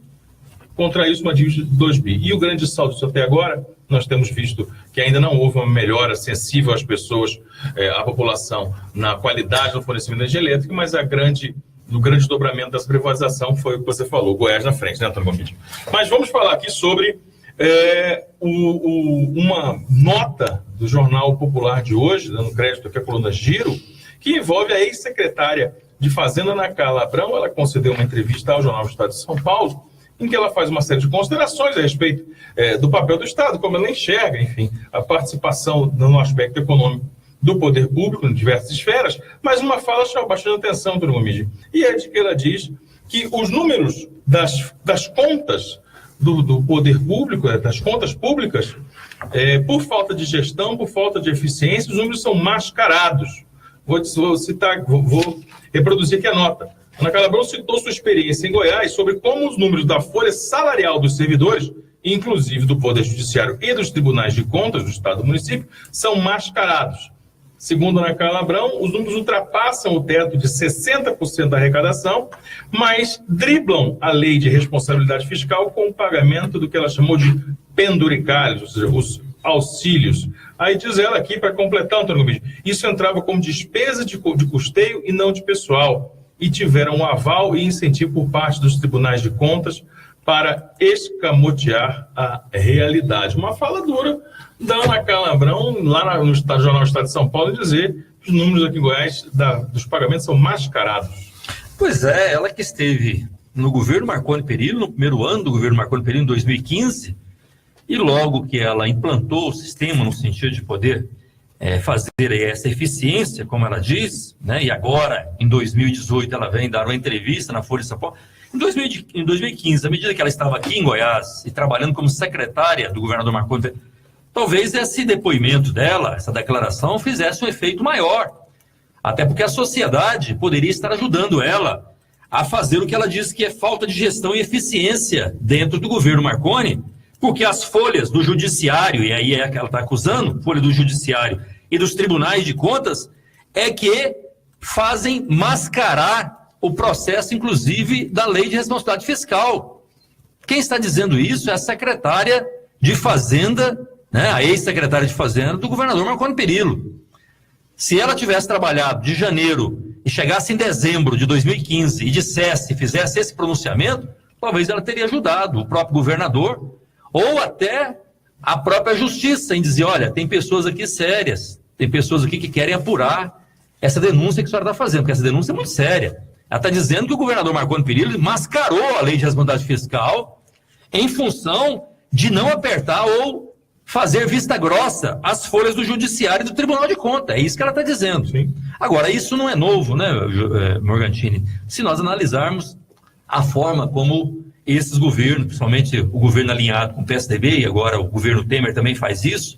contra isso uma dívida de 2 bi. E o grande saldo disso até agora, nós temos visto que ainda não houve uma melhora sensível às pessoas, à população, na qualidade do fornecimento de energia elétrica, mas o grande dobramento dessa privatização foi o que você falou, Goiás na frente, né, Antônio Gomes? Mas vamos falar aqui sobre uma nota do Jornal Popular de hoje, dando crédito aqui à coluna Giro, que envolve a ex-secretária de Fazenda, Ana Carla Abrão. Ela concedeu uma entrevista ao Jornal do Estado de São Paulo, em que ela faz uma série de considerações a respeito do papel do Estado, como ela enxerga, enfim, a participação no aspecto econômico do poder público em diversas esferas, mas uma fala chama bastante atenção, Antônio Gomes, e é de que ela diz que os números das contas do poder público, das contas públicas, por falta de gestão, por falta de eficiência, os números são mascarados. Vou reproduzir aqui a nota. Ana Carla Abrão citou sua experiência em Goiás sobre como os números da folha salarial dos servidores, inclusive do Poder Judiciário e dos tribunais de contas do Estado e do município, são mascarados. Segundo Ana Carla Abrão, os números ultrapassam o teto de 60% da arrecadação, mas driblam a lei de responsabilidade fiscal com o pagamento do que ela chamou de penduricalhos, ou seja, os auxílios. Aí diz ela aqui, para completar, Antônio Gomes, isso entrava como despesa de custeio e não de pessoal, e tiveram um aval e incentivo por parte dos tribunais de contas para escamotear a realidade. Uma fala dura da Ana Carla Abrão, lá no Jornal do Estado de São Paulo, dizer que os números aqui em Goiás dos pagamentos são mascarados. Pois é, ela que esteve no governo Marconi Perillo, no primeiro ano do governo Marconi Perillo, em 2015, e logo que ela implantou o sistema no sentido de poder fazer essa eficiência, como ela diz, né? E agora, em 2018, ela vem dar uma entrevista na Folha de São Paulo. Em 2015, à medida que ela estava aqui em Goiás e trabalhando como secretária do governador Marconi, talvez esse depoimento dela, essa declaração, fizesse um efeito maior. Até porque a sociedade poderia estar ajudando ela a fazer o que ela diz que é falta de gestão e eficiência dentro do governo Marconi, Porque as folhas do judiciário, e aí é que ela está acusando, folha do judiciário e dos tribunais de contas, é que fazem mascarar o processo, inclusive, da lei de responsabilidade fiscal. Quem está dizendo isso é a secretária de Fazenda, né, a ex-secretária de Fazenda do governador Marconi Perillo. Se ela tivesse trabalhado de janeiro e chegasse em dezembro de 2015 e fizesse esse pronunciamento, talvez ela teria ajudado o próprio governador ou até a própria justiça em dizer, olha, tem pessoas aqui sérias, tem pessoas aqui que querem apurar essa denúncia que a senhora está fazendo, porque essa denúncia é muito séria. Ela está dizendo que o governador Marconi Perillo mascarou a lei de responsabilidade fiscal em função de não apertar ou fazer vista grossa às folhas do judiciário e do Tribunal de Contas. É isso que ela está dizendo. Sim. Agora, isso não é novo, né, Morgantini? Se nós analisarmos a forma como esses governos, principalmente o governo alinhado com o PSDB, e agora o governo Temer também faz isso,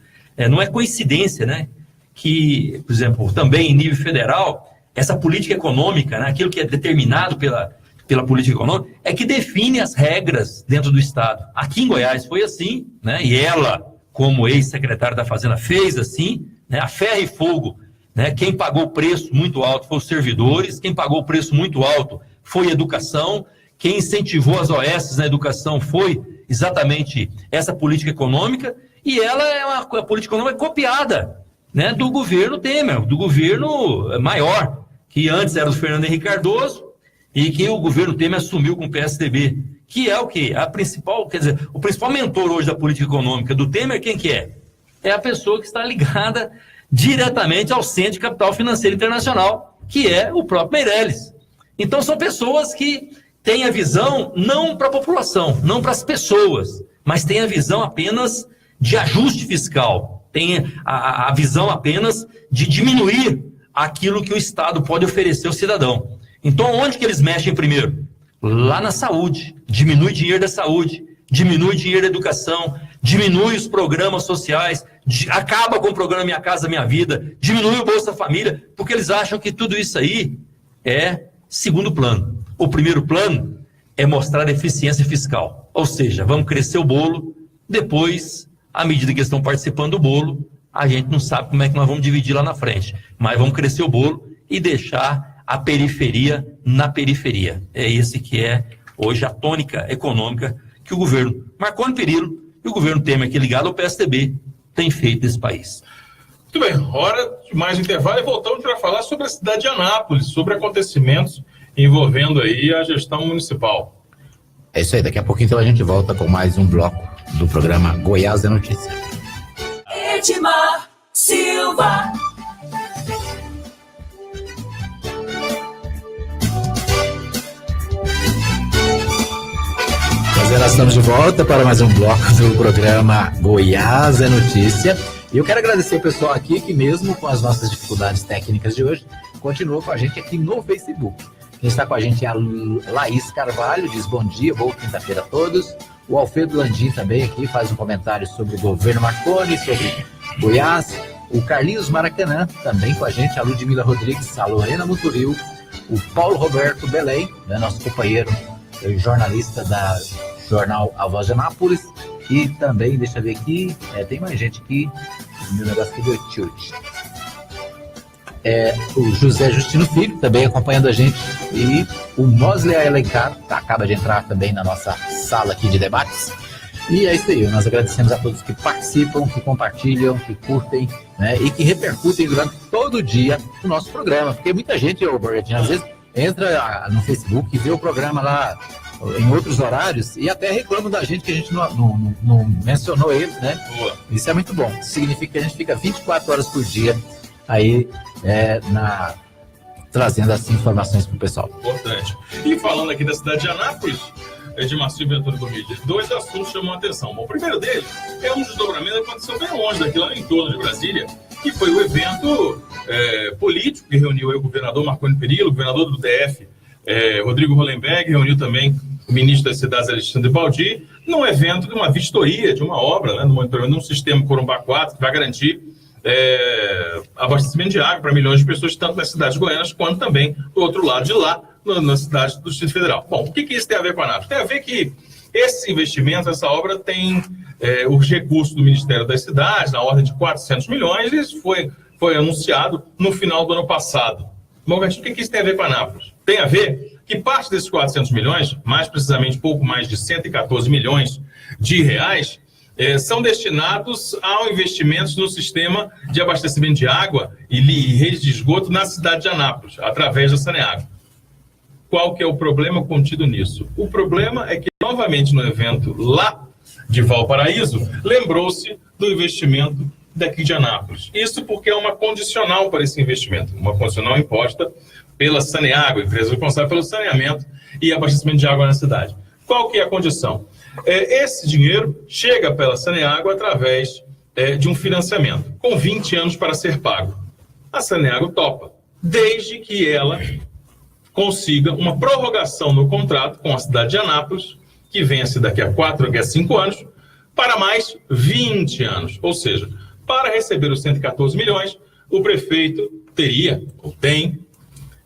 não é coincidência, né, que, por exemplo, também em nível federal, essa política econômica, né, aquilo que é determinado pela política econômica, é que define as regras dentro do Estado. Aqui em Goiás foi assim, né, e ela, como ex-secretária da Fazenda, fez assim, né, a ferro e fogo, né, quem pagou o preço muito alto foram os servidores, quem pagou o preço muito alto foi a educação, quem incentivou as OS na educação foi exatamente essa política econômica, e ela é uma política econômica copiada, né, do governo Temer, do governo maior, que antes era do Fernando Henrique Cardoso, e que o governo Temer assumiu com o PSDB, que é o quê? A principal, quer dizer, o principal mentor hoje da política econômica do Temer, quem que é? É a pessoa que está ligada diretamente ao Centro de Capital Financeiro Internacional, que é o próprio Meirelles. Então são pessoas que têm a visão não para a população, não para as pessoas, mas têm a visão apenas de ajuste fiscal, têm a visão apenas de diminuir aquilo que o Estado pode oferecer ao cidadão. Então onde que eles mexem primeiro? Lá na saúde, diminui o dinheiro da saúde, diminui o dinheiro da educação, diminui os programas sociais, acaba com o programa Minha Casa Minha Vida, diminui o Bolsa Família, porque eles acham que tudo isso aí é segundo plano. O primeiro plano é mostrar eficiência fiscal, ou seja, vamos crescer o bolo, depois, à medida que eles estão participando do bolo, a gente não sabe como é que nós vamos dividir lá na frente, mas vamos crescer o bolo e deixar a periferia na periferia. É esse que é hoje a tônica econômica que o governo Marconi Perillo e o governo Temer, que é ligado ao PSDB, tem feito nesse país. Muito bem, hora de mais intervalo e voltamos para falar sobre a cidade de Anápolis, sobre acontecimentos envolvendo aí a gestão municipal. É isso aí, daqui a pouquinho então a gente volta com mais um bloco do programa Goiás é Notícia. Edmar Silva. Nós estamos de volta para mais um bloco do programa Goiás é Notícia. E eu quero agradecer o pessoal aqui que mesmo com as nossas dificuldades técnicas de hoje, continuou com a gente aqui no Facebook. Quem está com a gente é a Laís Carvalho, diz bom dia, boa quinta-feira a todos. O Alfredo Landim também aqui faz um comentário sobre o governo Marconi, sobre Goiás. O Carlinhos Maracanã também com a gente, a Ludmila Rodrigues, a Lorena Muturil, o Paulo Roberto Belém, né, nosso companheiro jornalista da jornal A Voz de Anápolis. E também, deixa eu ver aqui, tem mais gente aqui, meu negócio aqui deu tilt. O José Justino Filho, também acompanhando a gente, e o Mosley Alencar, acaba de entrar também na nossa sala aqui de debates. E é isso aí, nós agradecemos a todos que participam, que compartilham, que curtem, né, e que repercutem durante todo o dia o nosso programa, porque muita gente, às vezes, entra no Facebook e vê o programa lá em outros horários e até reclamam da gente que a gente não mencionou eles, né? Boa. Isso é muito bom, isso significa que a gente fica 24 horas por dia aí trazendo assim informações para o pessoal. Importante. E falando aqui da cidade de Anápolis, Edmar Silva e Antônio Gomide, dois assuntos chamam a atenção. Bom, o primeiro deles é um desdobramento que aconteceu bem longe daqui, lá no entorno de Brasília, que foi o evento político que reuniu o governador Marconi Perillo, o governador do DF, Rodrigo Hollenberg, reuniu também o ministro das Cidades, Alexandre Baldi, num evento de uma vistoria de uma obra, né, no monitoramento de um sistema Corumbá 4, que vai garantir abastecimento de água para milhões de pessoas, tanto nas cidades goianas quanto também do outro lado de lá, na cidade do Distrito Federal. Bom, o que isso tem a ver com a Anápolis? Tem a ver que Esse investimento, essa obra tem os recursos do Ministério das Cidades, na ordem de 400 milhões, e isso foi anunciado no final do ano passado. Morgantinho, o que isso tem a ver com Anápolis? Tem a ver que parte desses 400 milhões, mais precisamente pouco mais de 114 milhões de reais, são destinados ao investimento no sistema de abastecimento de água e rede de esgoto na cidade de Anápolis, através da Saneago. Qual que é o problema contido nisso? O problema é que, novamente, no evento lá de Valparaíso, lembrou-se do investimento daqui de Anápolis. Isso porque é uma condicional para esse investimento, uma condicional imposta pela Saneago, empresa responsável pelo saneamento e abastecimento de água na cidade. Qual que é a condição? Esse dinheiro chega pela Saneago através de um financiamento, com 20 anos para ser pago. A Saneago topa, desde que ela consiga uma prorrogação no contrato com a cidade de Anápolis, que vence daqui a 4, daqui a 5 anos, para mais 20 anos. Ou seja, para receber os 114 milhões, o prefeito teria, ou tem,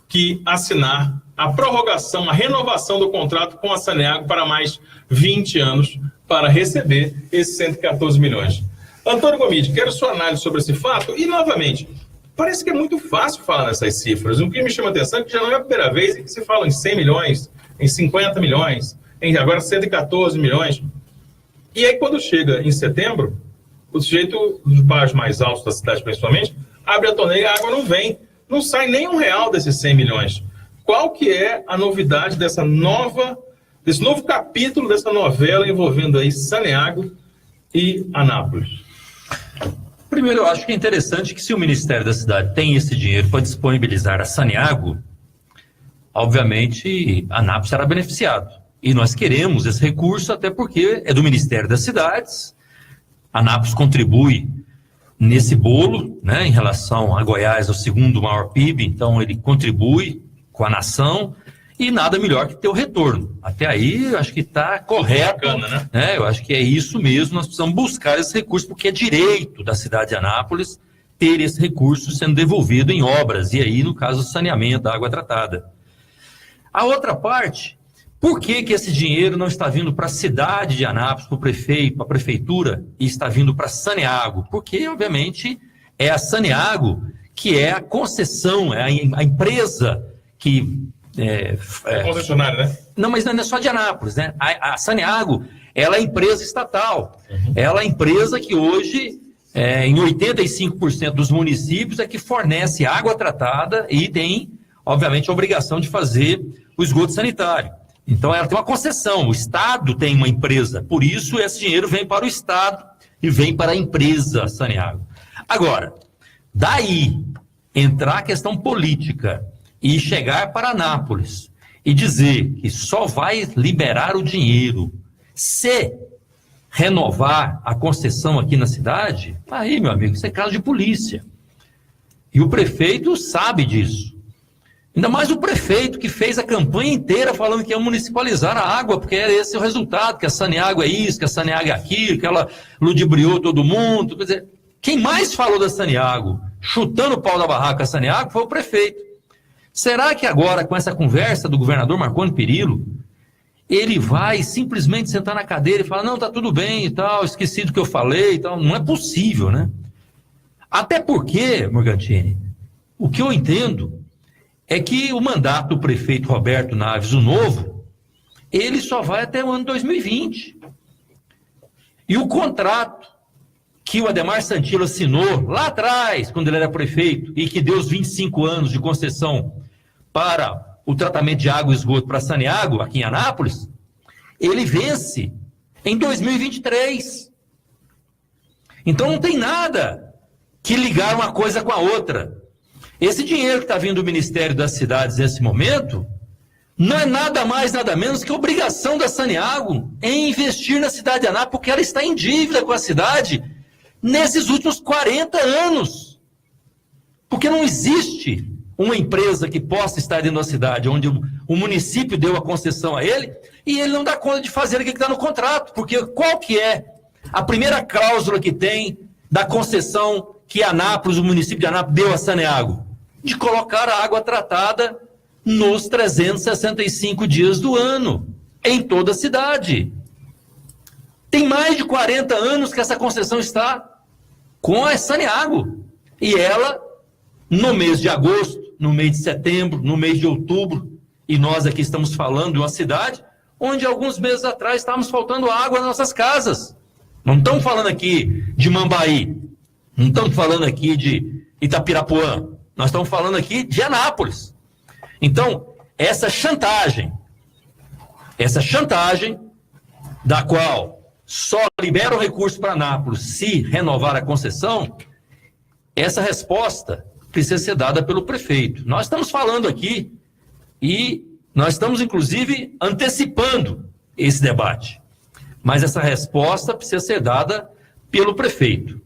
que assinar a prorrogação, a renovação do contrato com a Saneago para mais 20 anos para receber esses 114 milhões. Antônio Gomide, quero sua análise sobre esse fato e, novamente, parece que é muito fácil falar nessas cifras. O que me chama a atenção é que já não é a primeira vez que se fala em 100 milhões, em 50 milhões, em agora 114 milhões. E aí, quando chega em setembro, o sujeito dos bairros mais altos da cidade, principalmente, abre a torneira e a água não vem. Não sai nem R$1 desses 100 milhões. Qual que é a novidade desse novo capítulo dessa novela envolvendo aí Saneago e Anápolis? Primeiro, eu acho que é interessante que se o Ministério da Cidade tem esse dinheiro para disponibilizar a Saneago, obviamente Anápolis será beneficiado. E nós queremos esse recurso até porque é do Ministério das Cidades. Anápolis contribui nesse bolo, né, em relação a Goiás, o segundo maior PIB, então ele contribui com a nação e nada melhor que ter o retorno. Até aí, eu acho que está correto, bacana, né? Eu acho que é isso mesmo, nós precisamos buscar esse recurso, porque é direito da cidade de Anápolis ter esse recurso sendo devolvido em obras, e aí, no caso, o saneamento da água tratada. A outra parte, por que esse dinheiro não está vindo para a cidade de Anápolis, para o prefeito, para a prefeitura, e está vindo para a Saneago? Porque, obviamente, é a Saneago que é a concessão, é a empresa que... concessionária, né? Não, mas não é só de Anápolis, né? A Saneago, ela é empresa estatal. Ela é a empresa que hoje, em 85% dos municípios, é que fornece água tratada e tem, obviamente, a obrigação de fazer o esgoto sanitário. Então, ela tem uma concessão, o Estado tem uma empresa, por isso esse dinheiro vem para o Estado e vem para a empresa Saneago. Agora, daí entrar a questão política e chegar para Anápolis e dizer que só vai liberar o dinheiro se renovar a concessão aqui na cidade, aí, meu amigo, isso é caso de polícia. E o prefeito sabe disso. Ainda mais o prefeito que fez a campanha inteira falando que ia municipalizar a água, porque era esse o resultado, que a Saneago é isso, que a Saneago é aquilo, que ela ludibriou todo mundo. Quer dizer, quem mais falou da Saneago, chutando o pau da barraca a Saneago, foi o prefeito. Será que agora, com essa conversa do governador Marconi Perillo, ele vai simplesmente sentar na cadeira e falar, não, tá tudo bem e tal, esqueci do que eu falei e tal? Não é possível, né? Até porque, Morgantini, o que eu entendo é que o mandato do prefeito Roberto Naves, o novo, ele só vai até o ano 2020. E o contrato que o Adhemar Santillo assinou lá atrás, quando ele era prefeito, e que deu os 25 anos de concessão para o tratamento de água e esgoto para Saneago, aqui em Anápolis, ele vence em 2023. Então não tem nada que ligar uma coisa com a outra. Esse dinheiro que está vindo do Ministério das Cidades nesse momento não é nada mais, nada menos que obrigação da Saneago em investir na cidade de Anápolis, porque ela está em dívida com a cidade nesses últimos 40 anos. Porque não existe uma empresa que possa estar dentro da cidade, onde o município deu a concessão a ele, e ele não dá conta de fazer o que está no contrato. Porque qual que é a primeira cláusula que tem da concessão que Anápolis, o município de Anápolis, deu a Saneago? De colocar a água tratada nos 365 dias do ano, em toda a cidade. Tem mais de 40 anos que essa concessão está com a Saneago. E ela, no mês de agosto, no mês de setembro, no mês de outubro, e nós aqui estamos falando de uma cidade onde alguns meses atrás estávamos faltando água nas nossas casas. Não estamos falando aqui de Mambaí, não estamos falando aqui de Itapirapuã, nós estamos falando aqui de Anápolis. Então, essa chantagem da qual só libera o recurso para Anápolis se renovar a concessão, essa resposta precisa ser dada pelo prefeito. Nós estamos falando aqui e nós estamos, inclusive, antecipando esse debate. Mas essa resposta precisa ser dada pelo prefeito.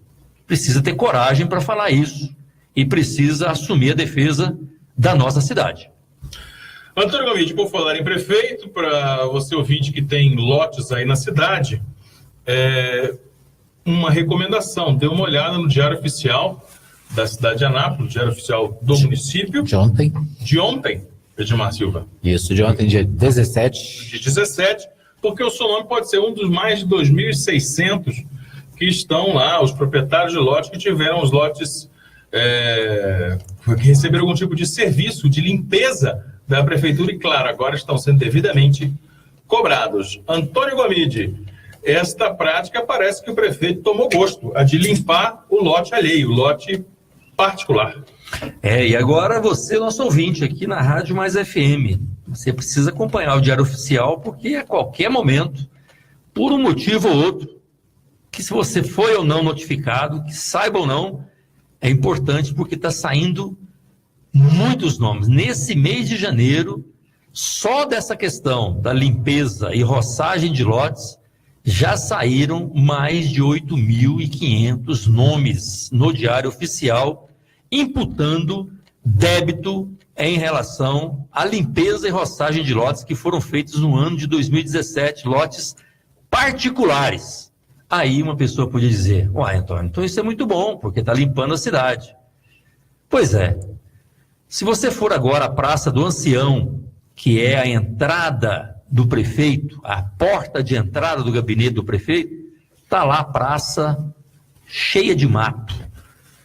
Precisa ter coragem para falar isso e precisa assumir a defesa da nossa cidade. Antônio Gomide, por falar em prefeito, para você ouvinte que tem lotes aí na cidade, uma recomendação, dê uma olhada no Diário Oficial da cidade de Anápolis, Diário Oficial do município. De ontem, Edmar Silva. Isso, de ontem, dia 17. De 17, porque o seu nome pode ser um dos mais de 2.600 que estão lá, os proprietários de lotes que tiveram os lotes, que receberam algum tipo de serviço de limpeza da prefeitura e, claro, agora estão sendo devidamente cobrados. Antônio Gomide, esta prática parece que o prefeito tomou gosto, a de limpar o lote alheio, o lote particular. E agora você, nosso ouvinte aqui na Rádio Mais FM, você precisa acompanhar o Diário Oficial, porque a qualquer momento, por um motivo ou outro, que se você foi ou não notificado, que saiba ou não, é importante porque está saindo muitos nomes. Nesse mês de janeiro, só dessa questão da limpeza e roçagem de lotes, já saíram mais de 8.500 nomes no Diário Oficial, imputando débito em relação à limpeza e roçagem de lotes que foram feitos no ano de 2017, lotes particulares. Aí uma pessoa podia dizer, Antônio, então isso é muito bom, porque está limpando a cidade. Pois é. Se você for agora à Praça do Ancião, que é a entrada do prefeito, a porta de entrada do gabinete do prefeito, está lá a praça cheia de mato.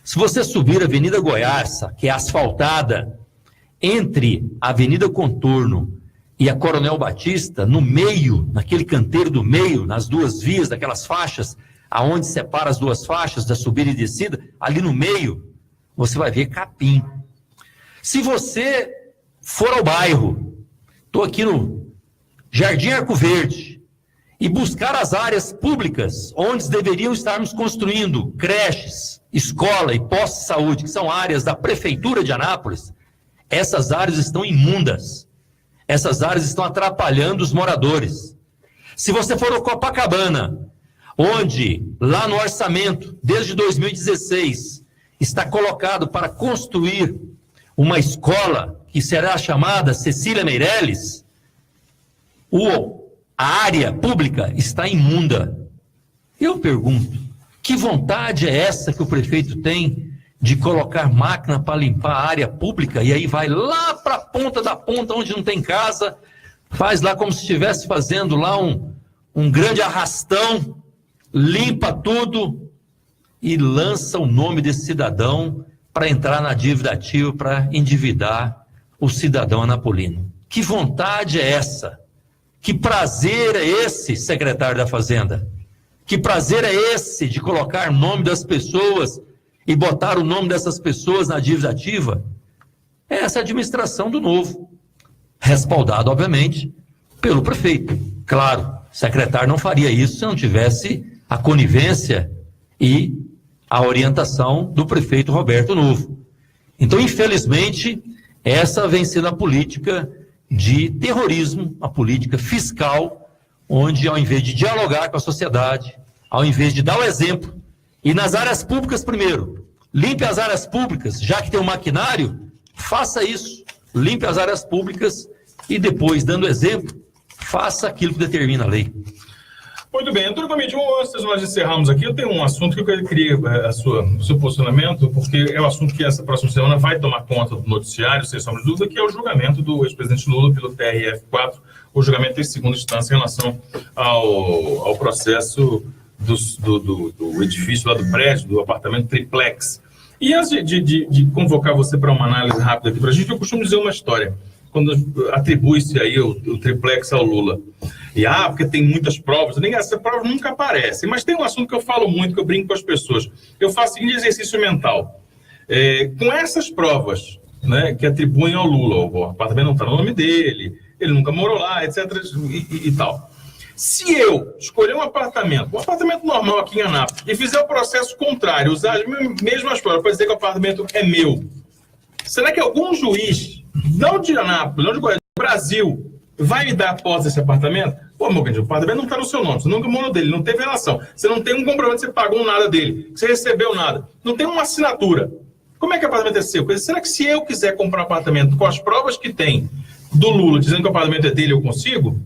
Se você subir a Avenida Goiaça, que é asfaltada, entre a Avenida Contorno e a Coronel Batista, no meio, naquele canteiro do meio, nas duas vias, daquelas faixas, aonde separa as duas faixas da subida e descida, ali no meio, você vai ver capim. Se você for ao bairro, estou aqui no Jardim Arco Verde, e buscar as áreas públicas onde deveriam estarmos construindo creches, escola e postos de saúde, que são áreas da Prefeitura de Anápolis, essas áreas estão imundas. Essas áreas estão atrapalhando os moradores. Se você for ao Copacabana, onde lá no orçamento, desde 2016, está colocado para construir uma escola que será chamada Cecília Meirelles, a área pública está imunda. Eu pergunto, que vontade é essa que o prefeito tem de colocar máquina para limpar a área pública e aí vai lá para a ponta da ponta onde não tem casa, faz lá como se estivesse fazendo lá um grande arrastão, limpa tudo e lança o nome desse cidadão para entrar na dívida ativa, para endividar o cidadão anapolino. Que vontade é essa? Que prazer é esse, secretário da Fazenda? Que prazer é esse de colocar o nome das pessoas e botar o nome dessas pessoas na dívida ativa? É essa administração do Novo, respaldado, obviamente, pelo prefeito. Claro, o secretário não faria isso se não tivesse a conivência e a orientação do prefeito Roberto Novo. Então, infelizmente, essa vem sendo a política de terrorismo, a política fiscal, onde ao invés de dialogar com a sociedade, ao invés de dar o exemplo, e nas áreas públicas primeiro, limpe as áreas públicas, já que tem um maquinário, faça isso, limpe as áreas públicas e depois, dando exemplo, faça aquilo que determina a lei. Muito bem, Antônio Gomide, antes de nós encerrarmos aqui, eu tenho um assunto que eu queria o seu posicionamento, porque é um assunto que essa próxima semana vai tomar conta do noticiário, sem sombra de dúvida, que é o julgamento do ex-presidente Lula pelo TRF4, o julgamento em segunda instância em relação ao processo do edifício lá do prédio, do apartamento triplex. E antes de convocar você para uma análise rápida aqui para a gente, eu costumo dizer uma história, quando atribui-se aí o triplex ao Lula. E porque tem muitas provas, essas provas nunca aparecem, mas tem um assunto que eu falo muito, que eu brinco com as pessoas. Eu faço o seguinte exercício mental. Com essas provas, né, que atribuem ao Lula, o apartamento não está no nome dele, ele nunca morou lá, etc. e tal. Se eu escolher um apartamento normal aqui em Anápolis, e fizer o processo contrário, usar as mesmas provas para dizer que o apartamento é meu, será que algum juiz, não de Anápolis, não de Goiás, do Brasil, vai me dar a posse desse apartamento? Pô, meu querido, o apartamento não está no seu nome, você nunca morou dele, não teve relação, você não tem um comprovante que você pagou nada dele, que você recebeu nada, não tem uma assinatura. Como é que o apartamento é seu? Será que se eu quiser comprar um apartamento com as provas que tem do Lula, dizendo que o apartamento é dele, eu consigo?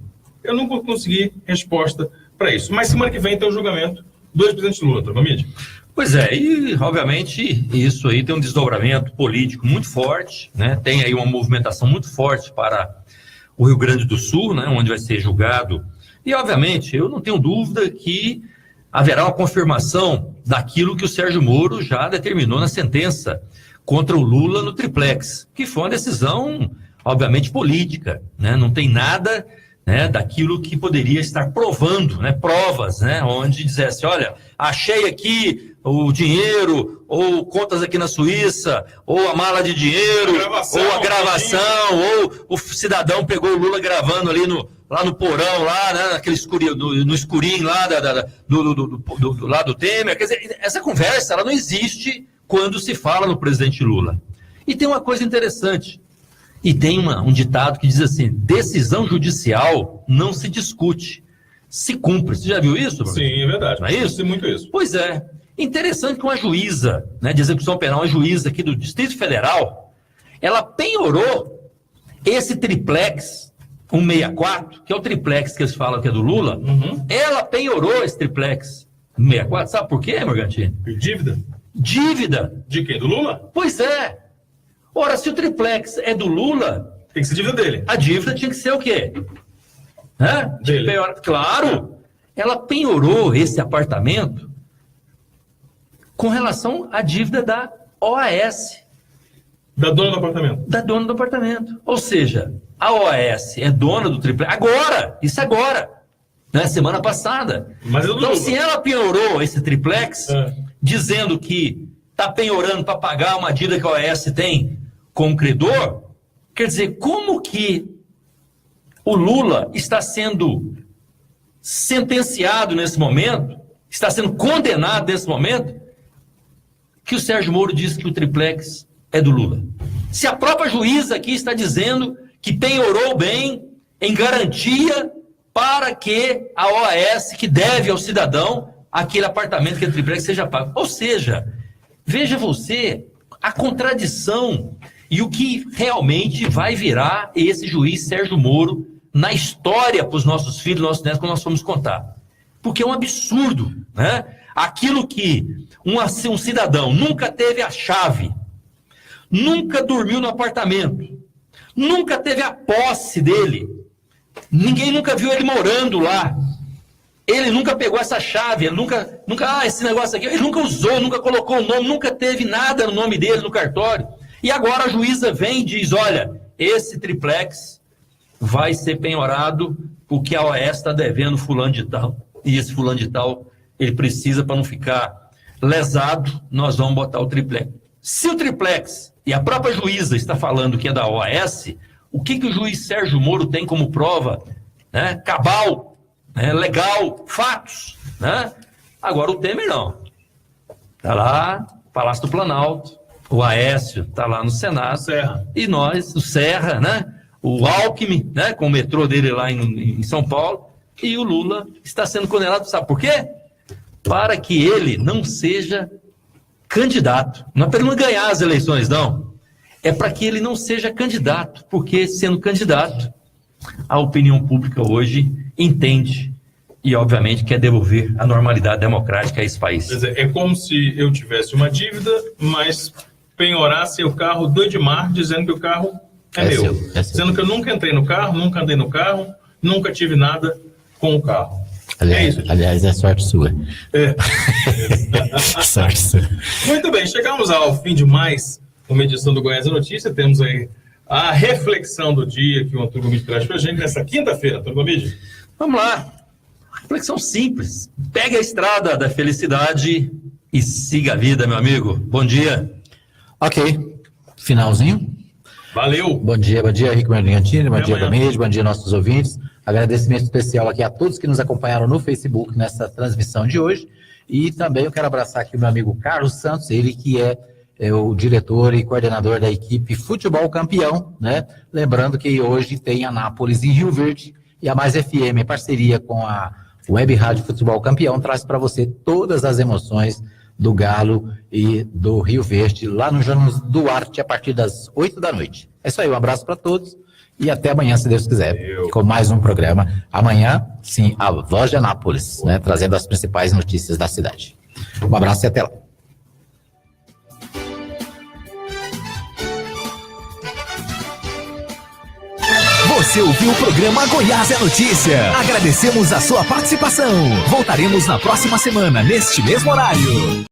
Eu não vou conseguir resposta para isso. Mas semana que vem tem o julgamento do ex-presidente Lula, Antônio Gomide. Pois é, e obviamente isso aí tem um desdobramento político muito forte, né? Tem aí uma movimentação muito forte para o Rio Grande do Sul, né? Onde vai ser julgado. E obviamente eu não tenho dúvida que haverá uma confirmação daquilo que o Sérgio Moro já determinou na sentença contra o Lula no triplex, que foi uma decisão obviamente política, né? Não tem nada, né, daquilo que poderia estar provando, né, provas, né, onde dissesse, olha, achei aqui o dinheiro, ou contas aqui na Suíça, ou a mala de dinheiro, ou a gravação, ou o cidadão pegou o Lula gravando ali lá no porão, lá, né, naquele no escurinho lá do lado do Temer. Quer dizer, essa conversa ela não existe quando se fala no presidente Lula. E tem uma coisa interessante. E tem um ditado que diz assim, decisão judicial não se discute, se cumpre. Você já viu isso? Sim, é verdade. Não é isso? Muito isso. Pois é. Interessante que uma juíza, né, de execução penal, uma juíza aqui do Distrito Federal, ela penhorou esse triplex 164, que é o triplex que eles falam que é do Lula, ela penhorou esse triplex 164. Sabe por quê, Morgantini? Dívida? Dívida. De quem? Do Lula? Pois é. Ora, se o triplex é do Lula... Tem que ser dívida dele. A dívida tinha que ser o quê? Dele. Claro! Ela penhorou esse apartamento com relação à dívida da OAS. Da dona do apartamento. Da dona do apartamento. Ou seja, a OAS é dona do triplex. Agora! Isso agora! Né? Semana passada. Mas é do então, Lula. se ela penhorou esse triplex, dizendo que está penhorando para pagar uma dívida que a OAS tem com o credor, quer dizer, como que o Lula está sendo sentenciado nesse momento, está sendo condenado nesse momento, que o Sérgio Moro diz que o triplex é do Lula? Se a própria juíza aqui está dizendo que penhorou bem em garantia para que a OAS, que deve ao cidadão, aquele apartamento, aquele triplex seja pago. Ou seja, veja você a contradição e o que realmente vai virar esse juiz Sérgio Moro na história para os nossos filhos, nossos netos, quando nós formos contar. Porque é um absurdo, né? Aquilo que um cidadão nunca teve a chave, nunca dormiu no apartamento, nunca teve a posse dele, ninguém nunca viu ele morando lá, ele nunca pegou essa chave, ele nunca esse negócio aqui, ele nunca usou, nunca colocou o nome, nunca teve nada no nome dele no cartório. E agora a juíza vem e diz, olha, esse triplex vai ser penhorado porque a OAS está devendo fulano de tal. E esse fulano de tal, ele precisa, para não ficar lesado, nós vamos botar o triplex. Se o triplex, e a própria juíza está falando que é da OAS, o que o juiz Sérgio Moro tem como prova, né, cabal, né, legal, fatos, né? Agora o Temer não. Está lá, Palácio do Planalto, o Aécio está lá no Senado, Serra. E nós, o Serra, né? O Alckmin, né? Com o metrô dele lá em São Paulo, e o Lula está sendo condenado, sabe por quê? Para que ele não seja candidato. Não é para ele não ganhar as eleições, não. É para que ele não seja candidato, porque sendo candidato, a opinião pública hoje entende e, obviamente, quer devolver a normalidade democrática a esse país. Quer dizer, é como se eu tivesse uma dívida, mas penhorasse o carro do Edmar, dizendo que o carro é meu. Seu. Sendo que eu nunca entrei no carro, nunca andei no carro, nunca tive nada com o carro. Aliás, é isso. Aliás, é sorte sua. É. Sorte sua. Muito bem, chegamos ao fim de mais uma edição do Goiás Notícia. Temos aí a reflexão do dia que o Antônio Gomide traz para a gente nessa quinta-feira. Antônio Gomide. Vamos lá. Reflexão simples. Pegue a estrada da felicidade e siga a vida, meu amigo. Bom dia. Ok. Finalzinho. Valeu. Bom dia, Rico Merlingantini, bom dia, amanhã. Gomide, bom dia, nossos ouvintes. Agradecimento especial aqui a todos que nos acompanharam no Facebook nessa transmissão de hoje. E também eu quero abraçar aqui o meu amigo Carlos Santos, ele que é o diretor e coordenador da equipe Futebol Campeão, né? Lembrando que hoje tem Anápolis em Rio Verde e a Mais FM, em parceria com a Web Rádio Futebol Campeão, traz para você todas as emoções do Galo e do Rio Verde, lá no Jones Duarte, a partir das 8 da noite. É isso aí, um abraço para todos e até amanhã, se Deus quiser, com mais um programa. Amanhã, sim, a Voz de Anápolis, né, trazendo as principais notícias da cidade. Um abraço e até lá. Você ouviu o programa Goiás é Notícia. Agradecemos a sua participação. Voltaremos na próxima semana, neste mesmo horário.